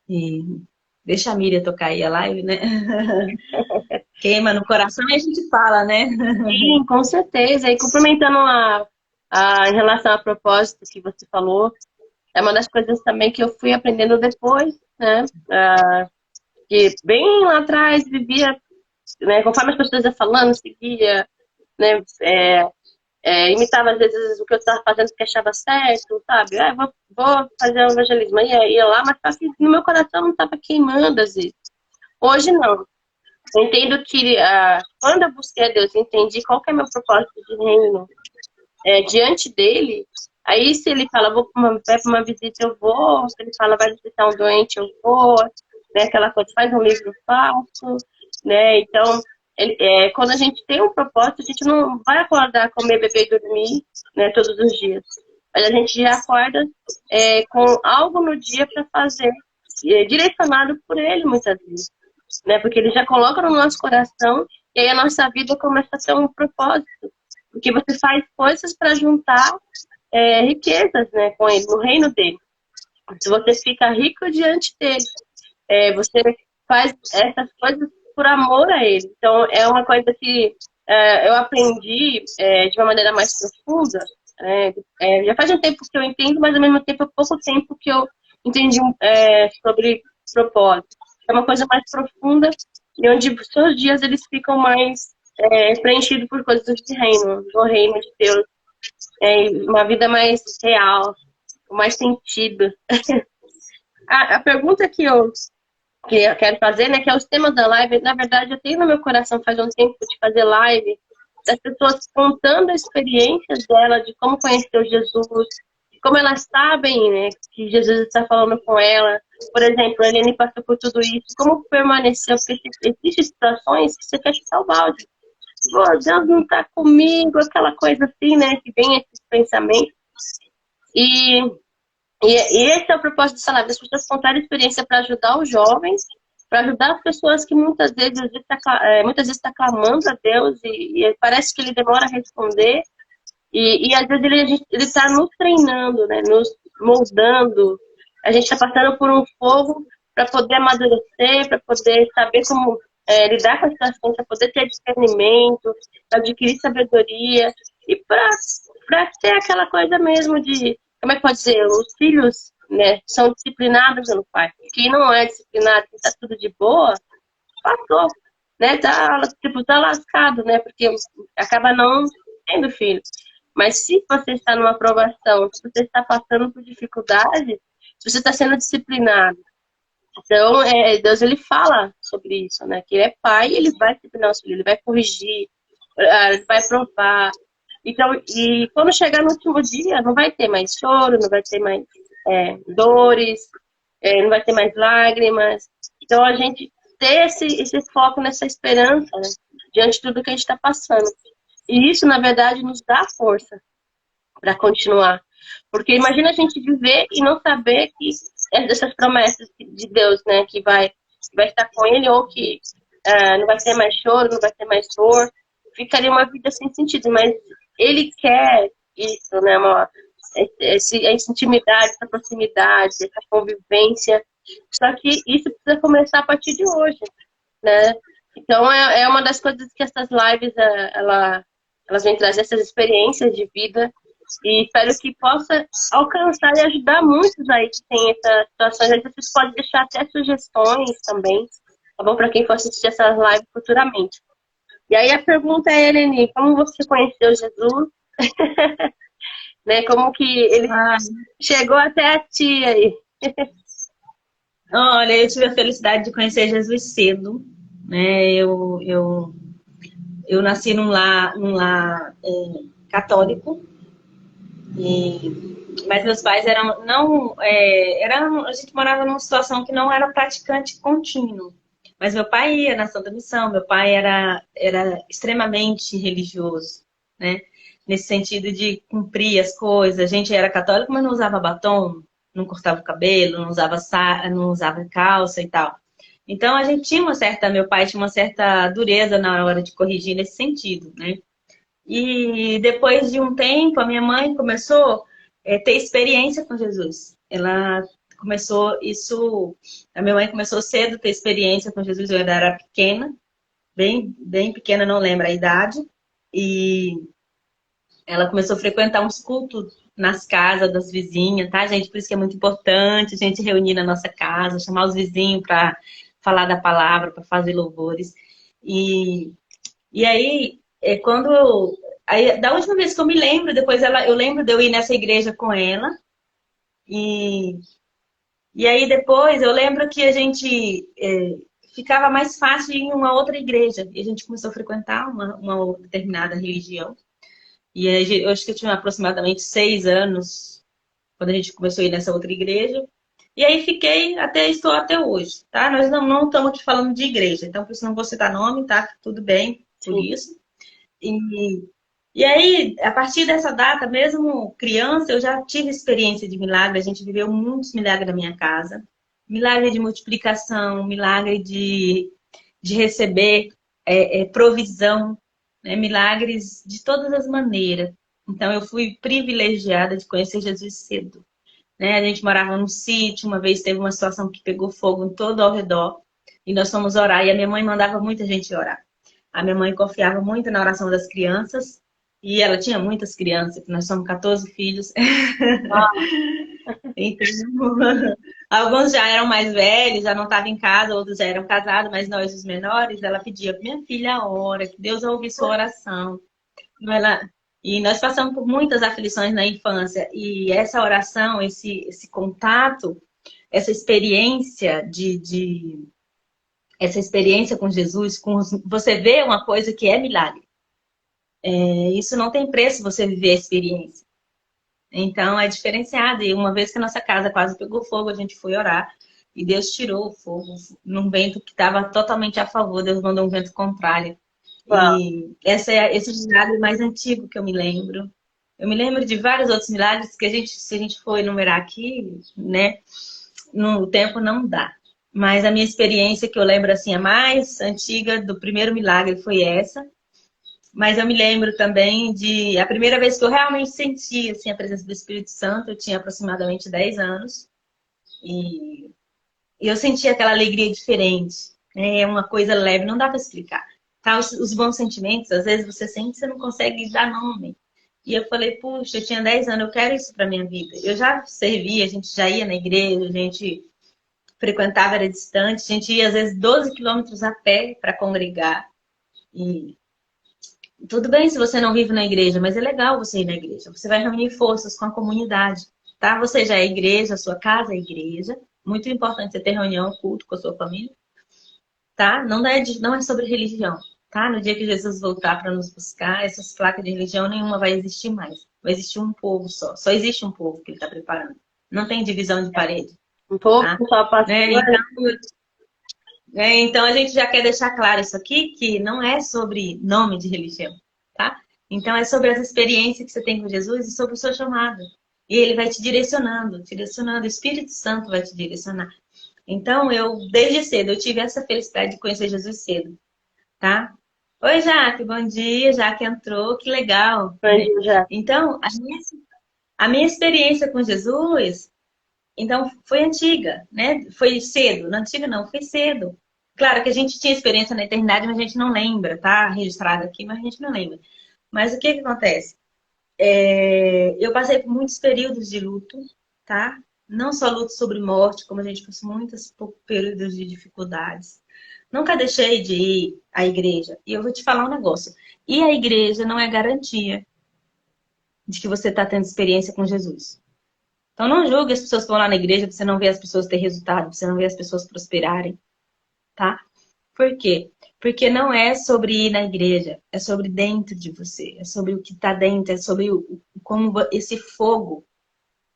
E deixa a Miriam tocar aí a live, né? Queima no coração e a gente fala, né? Sim, com certeza. E complementando em relação a propósito que você falou, é uma das coisas também que eu fui aprendendo depois, né? Que bem lá atrás vivia, né? Conforme as pessoas iam falando, seguia, né? Imitava às vezes o que eu estava fazendo porque achava certo, sabe? Vou fazer o evangelismo. Ia lá, mas só que no meu coração não estava queimando às vezes. Hoje não. Eu entendo que quando eu busquei a Deus, entendi qual que é meu propósito de reino diante dele. Aí se ele fala, vai para uma visita, eu vou. Se ele fala, vai visitar um doente, eu vou. Né? Aquela coisa, faz um livro, eu faço. Né? Então, quando a gente tem um propósito, a gente não vai acordar, comer, beber e dormir, né, todos os dias. Mas a gente já acorda com algo no dia para fazer, direcionado por ele muitas vezes. Né? Porque ele já coloca no nosso coração e aí a nossa vida começa a ter um propósito. Porque você faz coisas para juntar riquezas, né, com ele, no reino dele. Se você fica rico diante dele, você faz essas coisas por amor a ele. Então, é uma coisa que eu aprendi de uma maneira mais profunda. Já faz um tempo que eu entendo, mas ao mesmo tempo é pouco tempo que eu entendi sobre propósito. É uma coisa mais profunda e onde os seus dias eles ficam mais preenchidos por coisas do reino, do reino de Deus. Uma vida mais real, com mais sentido. A pergunta que eu quero fazer, né, que é os temas da live, na verdade eu tenho no meu coração faz um tempo de fazer live, das pessoas contando as experiências dela, de como conheceu Jesus, como elas sabem, né, que Jesus está falando com ela. Por exemplo, a Helene passou por tudo isso, como permaneceu, porque existem situações que você quer chutar o balde. Pô, Deus não está comigo, aquela coisa assim, né, que vem esses pensamentos. E esse é o propósito dessa live, as pessoas contarem experiência para ajudar os jovens, para ajudar as pessoas que muitas vezes está clamando a Deus e parece que ele demora a responder. E às vezes ele está nos treinando, né, nos moldando. A gente está passando por um fogo para poder amadurecer, para poder saber como lidar com a situação, para poder ter discernimento, para adquirir sabedoria e para ter aquela coisa mesmo de, como é que pode dizer, os filhos, né, são disciplinados pelo pai. Quem não é disciplinado, quem está tudo de boa, passou, né, tá lascado, né, porque acaba não tendo filho. Mas se você está numa aprovação, se você está passando por dificuldade, se você está sendo disciplinado, então Deus ele fala sobre isso, né? Que ele é pai e ele vai disciplinar o filho, ele vai corrigir, ele vai provar. Então, e quando chegar no último dia, não vai ter mais choro, não vai ter mais dores, não vai ter mais lágrimas. Então, a gente ter esse foco nessa esperança, né? Diante de tudo que a gente está passando. E isso, na verdade, nos dá força para continuar. Porque imagina a gente viver e não saber que essas promessas de Deus, né, que vai estar com ele, ou que não vai ter mais choro, não vai ter mais dor, ficaria uma vida sem sentido. Mas Ele quer isso, né, essa intimidade, essa proximidade, essa convivência. Só que isso precisa começar a partir de hoje, né? Então, é uma das coisas que essas lives, elas vêm trazer essas experiências de vida e espero que possa alcançar e ajudar muitos aí que tem essas situações. Aí vocês podem deixar até sugestões também, tá bom? Para quem for assistir essas lives futuramente. E aí a pergunta é, Eleni, como você conheceu Jesus? Né? Como que ele Ah, chegou até a ti aí? olha, eu tive a felicidade de conhecer Jesus cedo, né? Eu nasci num lar católico, mas meus pais eram, não, a gente morava numa situação que não era praticante contínuo. Mas meu pai ia na Santa Missão, meu pai era extremamente religioso, né? Nesse sentido de cumprir as coisas. A gente era católico, mas não usava batom, não cortava o cabelo, não usava calça e tal. Então a gente tinha meu pai tinha uma certa dureza na hora de corrigir nesse sentido, né? E depois de um tempo, a minha mãe começou a ter experiência com Jesus. Ela começou isso, a minha mãe começou cedo a ter experiência com Jesus, eu ainda era pequena, bem pequena, não lembro a idade, e ela começou a frequentar uns cultos nas casas das vizinhas, tá, gente? Por isso que é muito importante a gente reunir na nossa casa, chamar os vizinhos para falar da palavra, para fazer louvores. E, e aí, da última vez que eu me lembro, eu lembro de eu ir nessa igreja com ela, e, e aí depois eu lembro que a gente ficava mais fácil ir em uma outra igreja, e a gente começou a frequentar uma determinada religião. E aí, eu acho que eu tinha aproximadamente 6 anos quando a gente começou a ir nessa outra igreja. E aí estou até hoje, tá? Nós não estamos aqui falando de igreja, então por isso não vou citar nome, tá? Tudo bem por Sim. isso. E aí, a partir dessa data, mesmo criança, eu já tive experiência de milagre. A gente viveu muitos milagres na minha casa. Milagre de multiplicação, milagre de receber provisão, né? Milagres de todas as maneiras. Então, eu fui privilegiada de conhecer Jesus cedo, né? A gente morava num sítio, uma vez teve uma situação que pegou fogo em todo ao redor, e nós fomos orar, e a minha mãe mandava muita gente orar. A minha mãe confiava muito na oração das crianças, e ela tinha muitas crianças, nós somos 14 filhos. Ah, Então, alguns já eram mais velhos, já não estavam em casa, outros já eram casados, mas nós, os menores, ela pedia, minha filha, ora, que Deus ouve sua oração. Ela, e nós passamos por muitas aflições na infância, e essa oração, esse contato, essa experiência essa experiência com Jesus, você vê uma coisa que é milagre. Isso não tem preço, você viver a experiência. Então, é diferenciado. E uma vez que a nossa casa quase pegou fogo, a gente foi orar. E Deus tirou o fogo num vento que estava totalmente a favor. Deus mandou um vento contrário. uau. E esse é o milagre mais antigo que eu me lembro. Eu me lembro de vários outros milagres que se a gente for enumerar aqui, né, no tempo não dá. Mas a minha experiência que eu lembro assim, a mais antiga do primeiro milagre foi essa. Mas eu me lembro também a primeira vez que eu realmente senti assim, a presença do Espírito Santo, eu tinha aproximadamente 10 anos. E eu senti aquela alegria diferente. Né? É uma coisa leve, não dá para explicar. Tá? Os bons sentimentos, às vezes você sente, você não consegue dar nome. E eu falei, puxa, eu tinha 10 anos, eu quero isso para minha vida. Eu já servia, a gente já ia na igreja, a gente frequentava, era distante, a gente ia às vezes 12 quilômetros a pé para congregar. E tudo bem se você não vive na igreja, mas é legal você ir na igreja. Você vai reunir forças com a comunidade, tá? Você já é igreja, a sua casa é igreja. Muito importante você ter reunião, culto com a sua família, tá? Não é sobre religião, tá? No dia que Jesus voltar para nos buscar, essas placas de religião nenhuma vai existir mais. Vai existir um povo só. Só existe um povo que ele está preparando. Não tem divisão de parede, Um pouco, tá? só pastor. Né? Então, a gente já quer deixar claro isso aqui, que não é sobre nome de religião, tá? Então, é sobre as experiências que você tem com Jesus e sobre o seu chamado. E ele vai te direcionando, o Espírito Santo vai te direcionar. Então, desde cedo, eu tive essa felicidade de conhecer Jesus cedo, tá? Oi, Jaque, bom dia. Jaque entrou, que legal. Bom dia, já. Então, a minha experiência com Jesus, então, foi antiga, né? Foi cedo. Não antiga, não, foi cedo. Claro que a gente tinha experiência na eternidade, mas a gente não lembra, tá? Registrado aqui, mas a gente não lembra. Mas o que que acontece? Eu passei por muitos períodos de luto, tá? Não só luto sobre morte, como a gente passou muitos períodos de dificuldades. Nunca deixei de ir à igreja. E eu vou te falar um negócio. Ir à igreja não é garantia de que você está tendo experiência com Jesus. Então não julgue as pessoas que vão lá na igreja, pra você não ver as pessoas ter resultado, pra você não ver as pessoas prosperarem, tá? Por quê? Porque não é sobre ir na igreja, é sobre dentro de você, é sobre o que está dentro, é sobre como esse fogo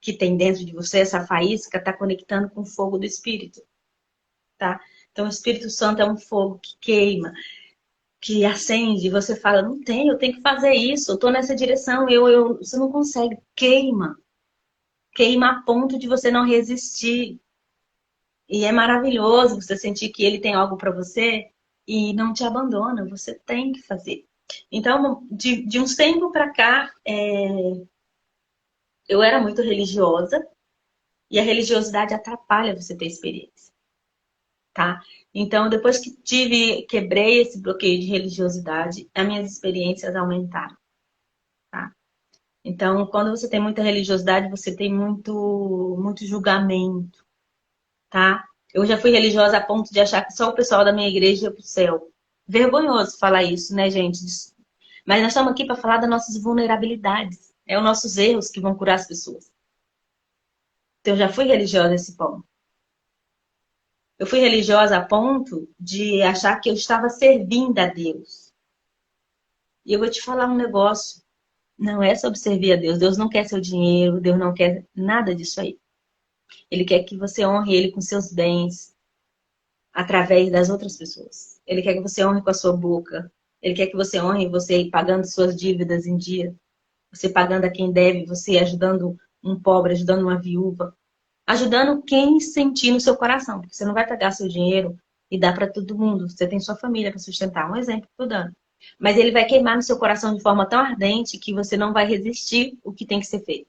que tem dentro de você, essa faísca, está conectando com o fogo do Espírito, tá? Então o Espírito Santo é um fogo que queima, que acende, e você fala, não tem, eu tenho que fazer isso, eu estou nessa direção, você não consegue, queima. Queima a ponto de você não resistir. E é maravilhoso você sentir que ele tem algo para você e não te abandona, você tem que fazer. Então, de uns tempos para cá, eu era muito religiosa e a religiosidade atrapalha você ter experiência, tá? Então, depois que quebrei esse bloqueio de religiosidade, as minhas experiências aumentaram, tá? Então, quando você tem muita religiosidade, você tem muito julgamento, tá? Eu já fui religiosa a ponto de achar que só o pessoal da minha igreja ia pro céu. Vergonhoso falar isso, né, gente? Mas nós estamos aqui para falar das nossas vulnerabilidades. É os nossos erros que vão curar as pessoas. Então, eu já fui religiosa a esse ponto. Eu fui religiosa a ponto de achar que eu estava servindo a Deus. E eu vou te falar um negócio. Não é sobre servir a Deus. Deus não quer seu dinheiro, Deus não quer nada disso aí. Ele quer que você honre Ele com seus bens, através das outras pessoas. Ele quer que você honre com a sua boca. Ele quer que você honre você pagando suas dívidas em dia. Você pagando a quem deve, você ajudando um pobre, ajudando uma viúva. Ajudando quem sentir no seu coração. Porque você não vai pegar seu dinheiro e dar para todo mundo. Você tem sua família para sustentar. Um exemplo que eu tô dando. Mas ele vai queimar no seu coração de forma tão ardente que você não vai resistir o que tem que ser feito.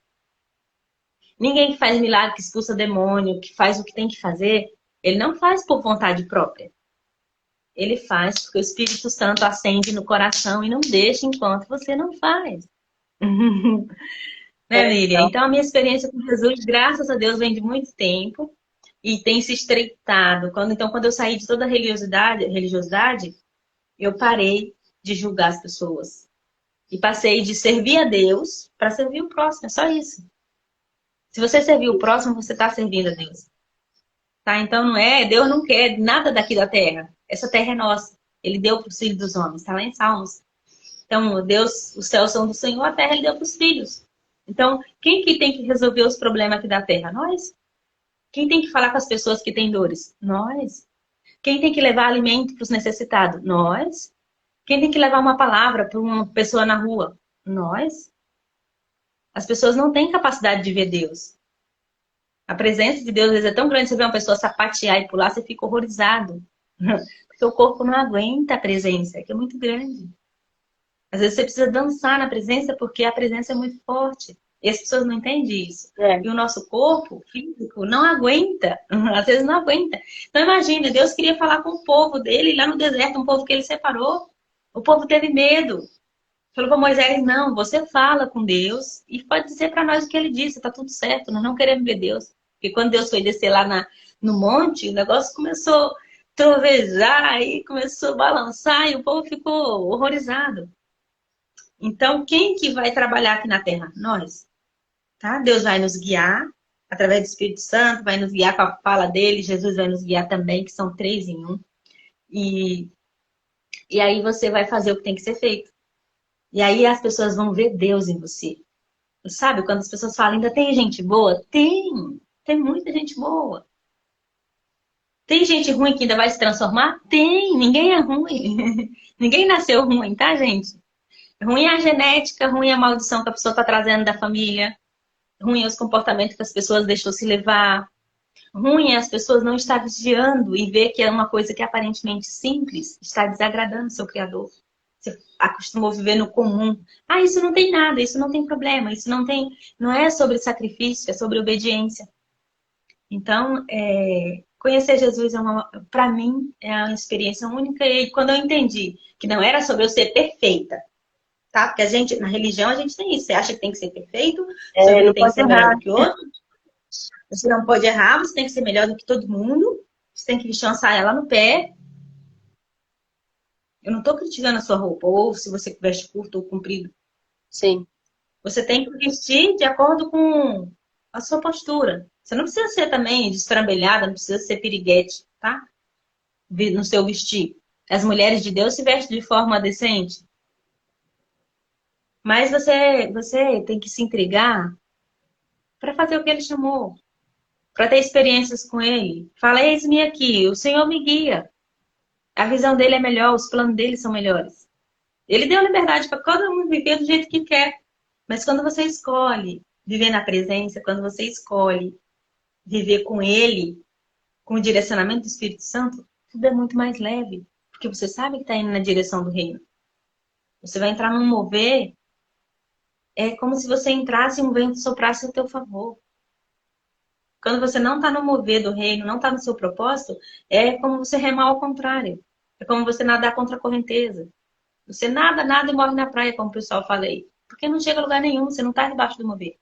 Ninguém que faz milagre, que expulsa demônio, que faz o que tem que fazer, ele não faz por vontade própria. Ele faz porque o Espírito Santo acende no coração e não deixa enquanto você não faz. Né, Miriam? Então, Então, a minha experiência com Jesus, graças a Deus, vem de muito tempo e tem se estreitado. Quando eu saí de toda a religiosidade, eu parei de julgar as pessoas. E passei de servir a Deus para servir o próximo. É só isso. Se você servir o próximo, você está servindo a Deus. Tá? Então, Deus não quer nada daqui da terra. Essa terra é nossa. Ele deu para os filhos dos homens. Está lá em Salmos. Então, Deus, os céus são do Senhor, a terra ele deu para os filhos. Então, quem que tem que resolver os problemas aqui da terra? Nós. Quem tem que falar com as pessoas que têm dores? Nós. Quem tem que levar alimento para os necessitados? Nós. Quem tem que levar uma palavra para uma pessoa na rua? Nós. As pessoas não têm capacidade de ver Deus. A presença de Deus às vezes é tão grande, você vê uma pessoa sapatear e pular, você fica horrorizado. Porque o corpo não aguenta a presença, que é muito grande. Às vezes você precisa dançar na presença porque a presença é muito forte. E as pessoas não entendem isso. E o nosso corpo físico não aguenta. Às vezes não aguenta. Então imagina, Deus queria falar com o povo dele lá no deserto, um povo que ele separou. O povo teve medo. Falou para Moisés, não, você fala com Deus e pode dizer para nós o que ele disse, tá tudo certo, nós não queremos ver Deus. Porque quando Deus foi descer lá no monte, o negócio começou a trovejar e começou a balançar e o povo ficou horrorizado. Então, quem que vai trabalhar aqui na Terra? Nós. Tá? Deus vai nos guiar através do Espírito Santo, vai nos guiar com a fala dele, Jesus vai nos guiar também, que são 3 em 1. E aí você vai fazer o que tem que ser feito. E aí as pessoas vão ver Deus em você. Sabe, quando as pessoas falam, ainda tem gente boa? Tem muita gente boa. Tem gente ruim que ainda vai se transformar? Tem, ninguém é ruim. Ninguém nasceu ruim, tá, gente? Ruim é a genética, ruim é a maldição que a pessoa está trazendo da família. Ruim é os comportamentos que as pessoas deixou se levar. Ruim é as pessoas não estar vigiando e ver que é uma coisa que aparentemente simples está desagradando o seu Criador. Você acostumou a viver no comum. Ah, isso não tem nada, isso não tem problema, isso não tem... Não é sobre sacrifício, é sobre obediência. Então, conhecer Jesus para mim é uma experiência única. E quando eu entendi que não era sobre eu ser perfeita, tá? Porque a gente, na religião, a gente tem isso. Você acha que tem que ser perfeito, você Não tem que pode ser melhor errar. do que o outro, você não pode errar, você tem que ser melhor do que todo mundo, você tem que vestir uma saia lá no pé. Eu não estou criticando a sua roupa, ou se você veste curto ou comprido. Sim. Você tem que vestir de acordo com a sua postura. Você não precisa ser também destrambelhada, não precisa ser piriguete, tá? No seu vestir. As mulheres de Deus se vestem de forma decente. Mas você tem que se entregar para fazer o que ele chamou. Para ter experiências com ele. Fala, eis-me aqui, o Senhor me guia. A visão dele é melhor, os planos dele são melhores. Ele deu liberdade para cada um viver do jeito que quer. Mas quando você escolhe viver na presença, quando você escolhe viver com ele, com o direcionamento do Espírito Santo, tudo é muito mais leve. Porque você sabe que está indo na direção do reino. Você vai entrar num mover, é como se você entrasse e um vento soprasse a teu favor. Quando você não está no mover do reino, não está no seu propósito, é como você remar ao contrário. É como você nadar contra a correnteza. Você nada e morre na praia, como o pessoal fala aí. Porque não chega a lugar nenhum, você não está debaixo do mover.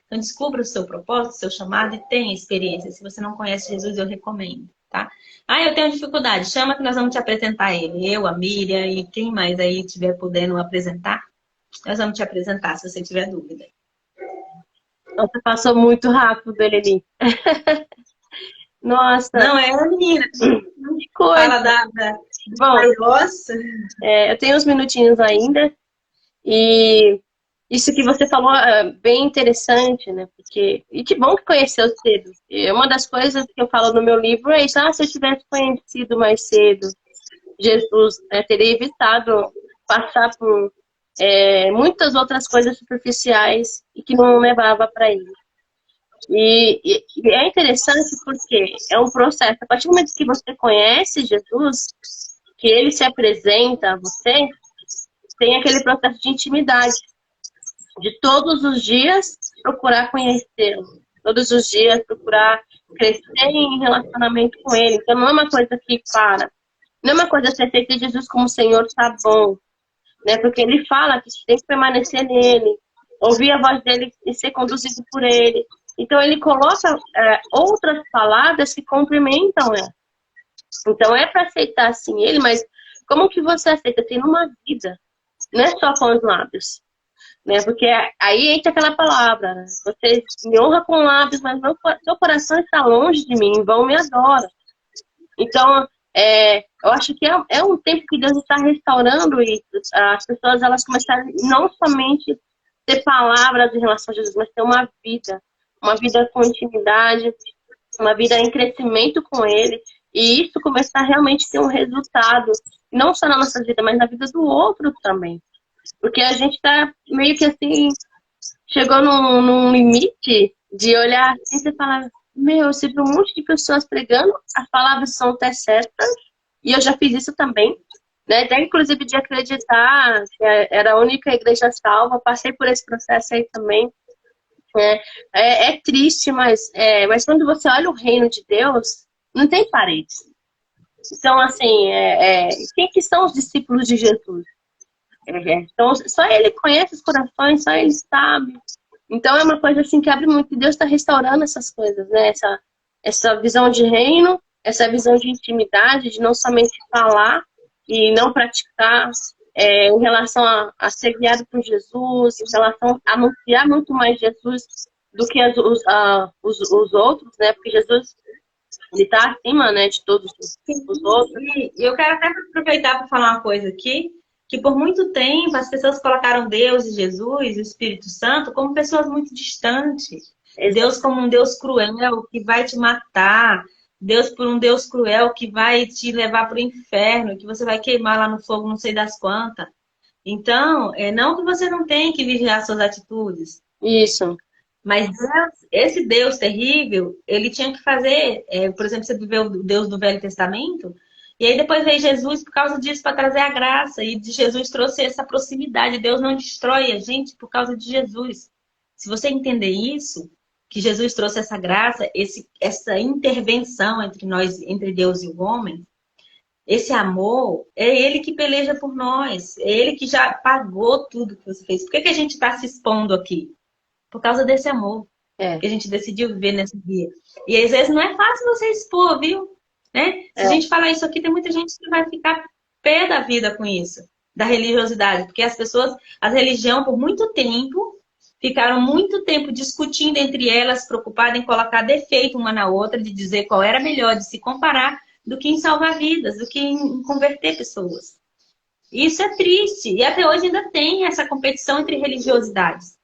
Então, descubra o seu propósito, o seu chamado e tenha experiência. Se você não conhece Jesus, eu recomendo, tá? Ah, eu tenho dificuldade. Chama que nós vamos te apresentar ele. Eu, a Miriam e quem mais aí estiver podendo apresentar, nós vamos te apresentar, se você tiver dúvida. Nossa, passou muito rápido, Eleni. Nossa. Não é, menina? Que coisa. Fala da Bom, nossa. eu tenho uns minutinhos ainda. E isso que você falou é bem interessante, né? E que bom que conheceu cedo. E uma das coisas que eu falo no meu livro é isso. Se eu tivesse conhecido mais cedo Jesus, teria evitado passar por muitas outras coisas superficiais e que não levava para ele. E é interessante porque é um processo. A partir do momento que você conhece Jesus, que ele se apresenta a você, tem aquele processo de intimidade, de todos os dias procurar conhecê-lo, todos os dias procurar crescer em relacionamento com ele. Então não é uma coisa que para, não é uma coisa que aceita Jesus como Senhor, tá bom, né? Porque ele fala que tem que permanecer nele, ouvir a voz dele e ser conduzido por ele. Então ele coloca outras palavras que complementam ela. Então é para aceitar sim ele, mas como que você aceita? Tem uma vida, não é só com os lábios, né? Porque aí entra aquela palavra, né? Você me honra com lábios, mas seu coração está longe de mim, em vão me adora. Então eu acho que é um tempo que Deus está restaurando isso. As pessoas elas começaram não somente ter palavras em relação a Jesus, mas ter uma vida com intimidade, uma vida em crescimento com Ele, e isso começar a realmente ter um resultado, não só na nossa vida, mas na vida do outro também. Porque a gente tá meio que assim, chegou num limite de olhar assim e falar, meu, se para um monte de pessoas pregando, as palavras são até certas, e eu já fiz isso também, né? Até inclusive de acreditar que era a única igreja salva, passei por esse processo aí também. É triste, mas quando você olha o reino de Deus, não tem paredes. Então, assim, quem que são os discípulos de Jesus? Então, só ele conhece os corações, só ele sabe. Então, é uma coisa assim que abre muito. E Deus está restaurando essas coisas, né? Essa visão de reino, essa visão de intimidade, de não somente falar e não praticar, em relação a ser guiado por Jesus, em relação a anunciar muito mais Jesus do que os outros, né? Porque Jesus, ele está acima, né, de todos os outros. E eu quero até aproveitar para falar uma coisa aqui, que por muito tempo as pessoas colocaram Deus e Jesus e o Espírito Santo como pessoas muito distantes. Deus como um Deus cruel que vai te matar. Deus por um Deus cruel que vai te levar para o inferno, que você vai queimar lá no fogo não sei das quantas. Então, não que você não tenha que vigiar suas atitudes. Isso. Mas esse Deus terrível, ele tinha que fazer, por exemplo, você vê o Deus do Velho Testamento, E aí depois veio Jesus por causa disso, para trazer a graça. E de Jesus trouxe essa proximidade. Deus não destrói a gente por causa de Jesus. Se você entender isso, que Jesus trouxe essa graça, essa intervenção entre nós, entre Deus e o homem, esse amor, é Ele que peleja por nós. É Ele que já pagou tudo que você fez. Por que que a gente está se expondo aqui? Por causa desse amor É, que a gente decidiu viver nesse dia. E às vezes não é fácil você expor, viu? Né? Se a gente falar isso aqui, tem muita gente que vai ficar pé da vida com isso, da religiosidade. Porque as pessoas, as religiões, por muito tempo, ficaram muito tempo discutindo entre elas, preocupadas em colocar defeito uma na outra, de dizer qual era melhor, de se comparar, do que em salvar vidas, do que em converter pessoas. E isso é triste. E até hoje ainda tem essa competição entre religiosidades.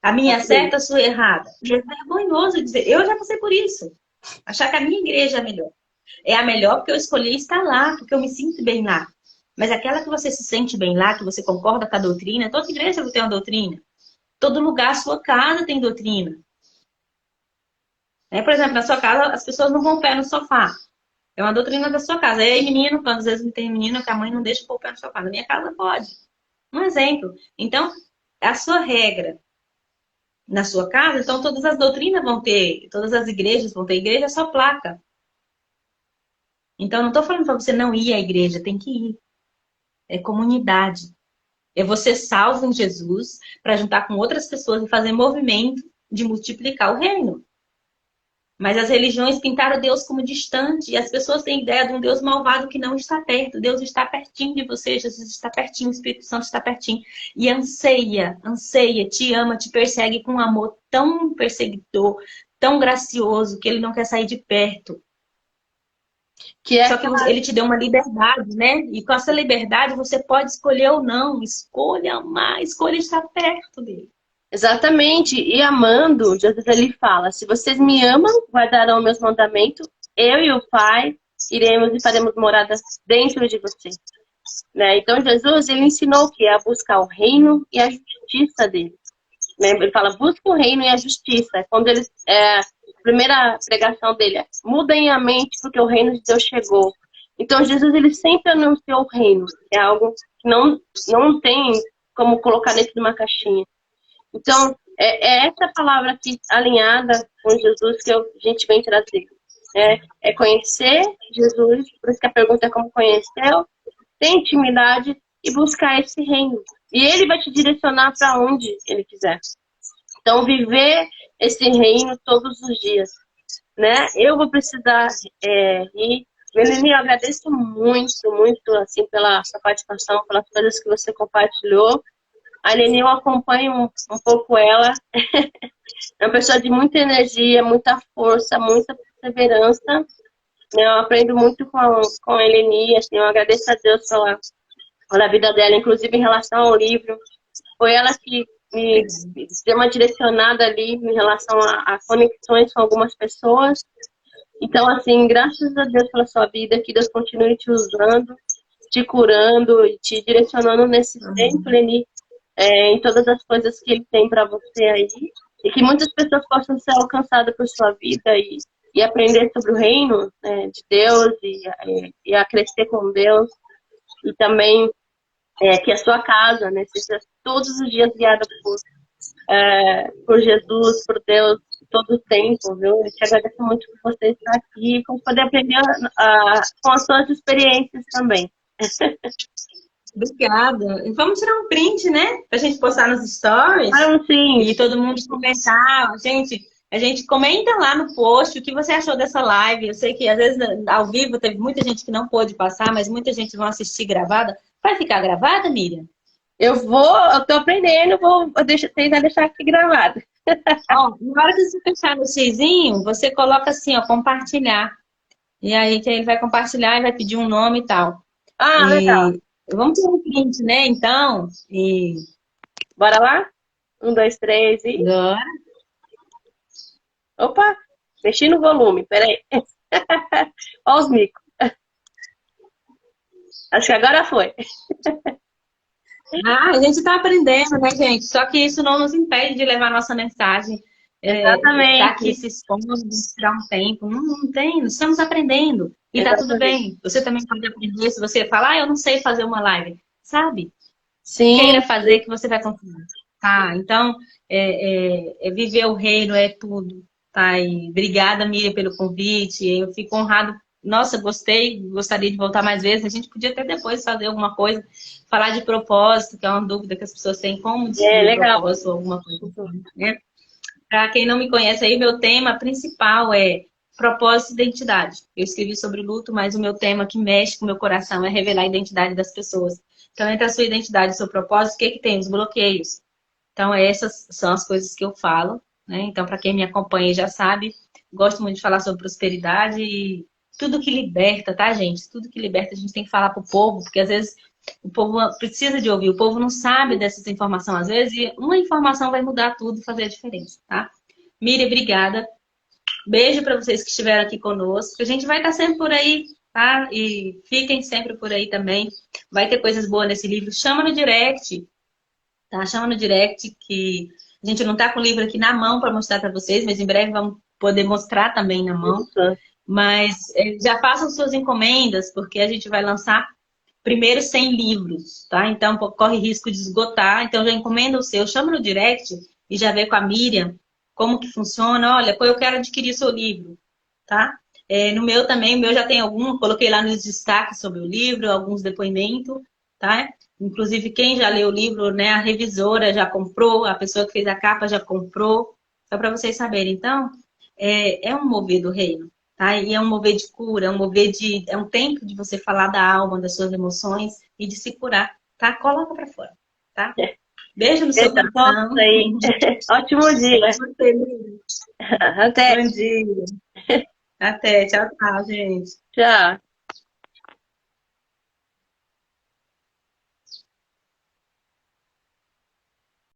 A minha certa, a sua errada. E é vergonhoso dizer. Eu já passei por isso. Achar que a minha igreja é a melhor. É a melhor porque eu escolhi estar lá, porque eu me sinto bem lá. Mas aquela que você se sente bem lá, que você concorda com a doutrina, toda igreja tem uma doutrina. Todo lugar, sua casa tem doutrina. Por exemplo, na sua casa, as pessoas não vão pé no sofá. É uma doutrina da sua casa. E aí, menino, quando às vezes tem menino que a mãe não deixa pôr o pé no sofá. Na minha casa pode. Um exemplo. Então, a sua regra na sua casa, então todas as doutrinas vão ter, todas as igrejas vão ter. Igreja é só placa. Então, não estou falando para você não ir à igreja, tem que ir. É comunidade. É você salvo em Jesus para juntar com outras pessoas e fazer movimento de multiplicar o reino. Mas as religiões pintaram Deus como distante e as pessoas têm ideia de um Deus malvado que não está perto. Deus está pertinho de você, Jesus está pertinho, o Espírito Santo está pertinho. E anseia, te ama, te persegue com um amor tão perseguidor, tão gracioso, que ele não quer sair de perto. Só que ele te deu uma liberdade, né? E com essa liberdade você pode escolher ou não. Escolha amar, escolha estar perto dele. exatamente. E amando, Jesus ele fala, se vocês me amam, guardarão meus mandamentos, eu e o Pai iremos e faremos morada dentro de vocês. Né? Então Jesus ele ensinou o que? A buscar o reino e a justiça dele. Né? Ele fala, busca o reino e a justiça. Quando ele, a primeira pregação dele é, mudem a mente porque o reino de Deus chegou. Então Jesus ele sempre anunciou o reino. É algo que não tem como colocar dentro de uma caixinha. Então, é essa palavra aqui alinhada com Jesus que a gente vem trazer. É conhecer Jesus, por isso que a pergunta é como conheceu, ter intimidade e buscar esse reino. E ele vai te direcionar para onde ele quiser. Então, viver esse reino todos os dias. Né? Eu vou precisar ir. Melanie, eu agradeço muito, muito assim, pela sua participação, pelas coisas que você compartilhou. A Eleni, eu acompanho um pouco ela. É uma pessoa de muita energia, muita força, muita perseverança. Eu aprendo muito com a Eleni. Assim, eu agradeço a Deus pela vida dela, inclusive em relação ao livro. Foi ela que me deu uma direcionada ali em relação a conexões com algumas pessoas. Então, assim, graças a Deus pela sua vida, que Deus continue te usando, te curando e te direcionando nesse tempo, Eleni. Em todas as coisas que ele tem para você aí, e que muitas pessoas possam ser alcançadas por sua vida e aprender sobre o reino, né, de Deus e a crescer com Deus, e também que a sua casa, né, seja todos os dias guiada por Jesus, por Deus, todo o tempo, viu? Eu te agradeço muito por você estar aqui e por poder aprender com as suas experiências também. Obrigada. E vamos tirar um print, né? Pra gente postar nos stories. Sim. E todo mundo comentar. A gente comenta lá no post o que você achou dessa live. Eu sei que às vezes ao vivo teve muita gente que não pôde passar, mas muita gente vai assistir gravada. Vai ficar gravada, Miriam? Eu tô aprendendo, tentar deixar aqui gravado. Ó, na hora que você fechar no xizinho, você coloca assim, ó, compartilhar. E aí que ele vai compartilhar e vai pedir um nome e tal. Legal. Vamos tirar um print, né, então? Bora lá? 1, 2, 3 e... Agora. Opa! Mexi no volume, peraí. Olha os micos. Acho que agora foi. A gente está aprendendo, né, gente? Só que isso não nos impede de levar nossa mensagem tá aqui Exatamente. se expondo, tirar um tempo. Não tem, nós estamos aprendendo. E tá tudo Exatamente. bem. Você também pode aprender se você falar, eu não sei fazer uma live. Sabe? Sim, Queira fazer que você vai conseguir. Tá? Então, viver o reino é tudo. Tá? E obrigada, Miriam, pelo convite. Eu fico honrado. Nossa, gostei, gostaria de voltar mais vezes. A gente podia até depois fazer alguma coisa, falar de propósito, que é uma dúvida que as pessoas têm, como descobrir o legal. propósito ou alguma coisa assim, né? Para quem não me conhece aí, meu tema principal é propósito e identidade. Eu escrevi sobre luto, mas o meu tema que mexe com o meu coração é revelar a identidade das pessoas. Então, entre a sua identidade e o seu propósito, o que tem? Os bloqueios. Então, essas são as coisas que eu falo, né? Então, para quem me acompanha já sabe, gosto muito de falar sobre prosperidade e tudo que liberta, tá, gente? Tudo que liberta a gente tem que falar pro povo, porque às vezes o povo precisa de ouvir, o povo não sabe dessas informações às vezes, e uma informação vai mudar tudo e fazer a diferença, tá? Miriam, obrigada. Beijo para vocês que estiveram aqui conosco. A gente vai estar sempre por aí, tá? E fiquem sempre por aí também. Vai ter coisas boas nesse livro. Chama no direct, tá? Chama no direct que a gente não tá com o livro aqui na mão para mostrar para vocês, mas em breve vamos poder mostrar também na mão. Mas já façam suas encomendas, porque a gente vai lançar primeiro 100 livros, tá? Então corre risco de esgotar. Então já encomenda o seu, chama no direct e já vê com a Miriam como que funciona. Olha, pô, eu quero adquirir seu livro, tá? No meu também, o meu já tem algum, coloquei lá nos destaques sobre o livro, alguns depoimentos, tá? Inclusive, quem já leu o livro, né? A revisora já comprou, a pessoa que fez a capa já comprou, só para vocês saberem. Então, é um mover do reino, tá? E é um mover de cura, é um tempo de você falar da alma, das suas emoções e de se curar, tá? Coloca para fora, tá? Beijo no seu Exato coração. aí. Ótimo dia. Até. Bom dia. Até. Tchau, tchau, gente. Tchau.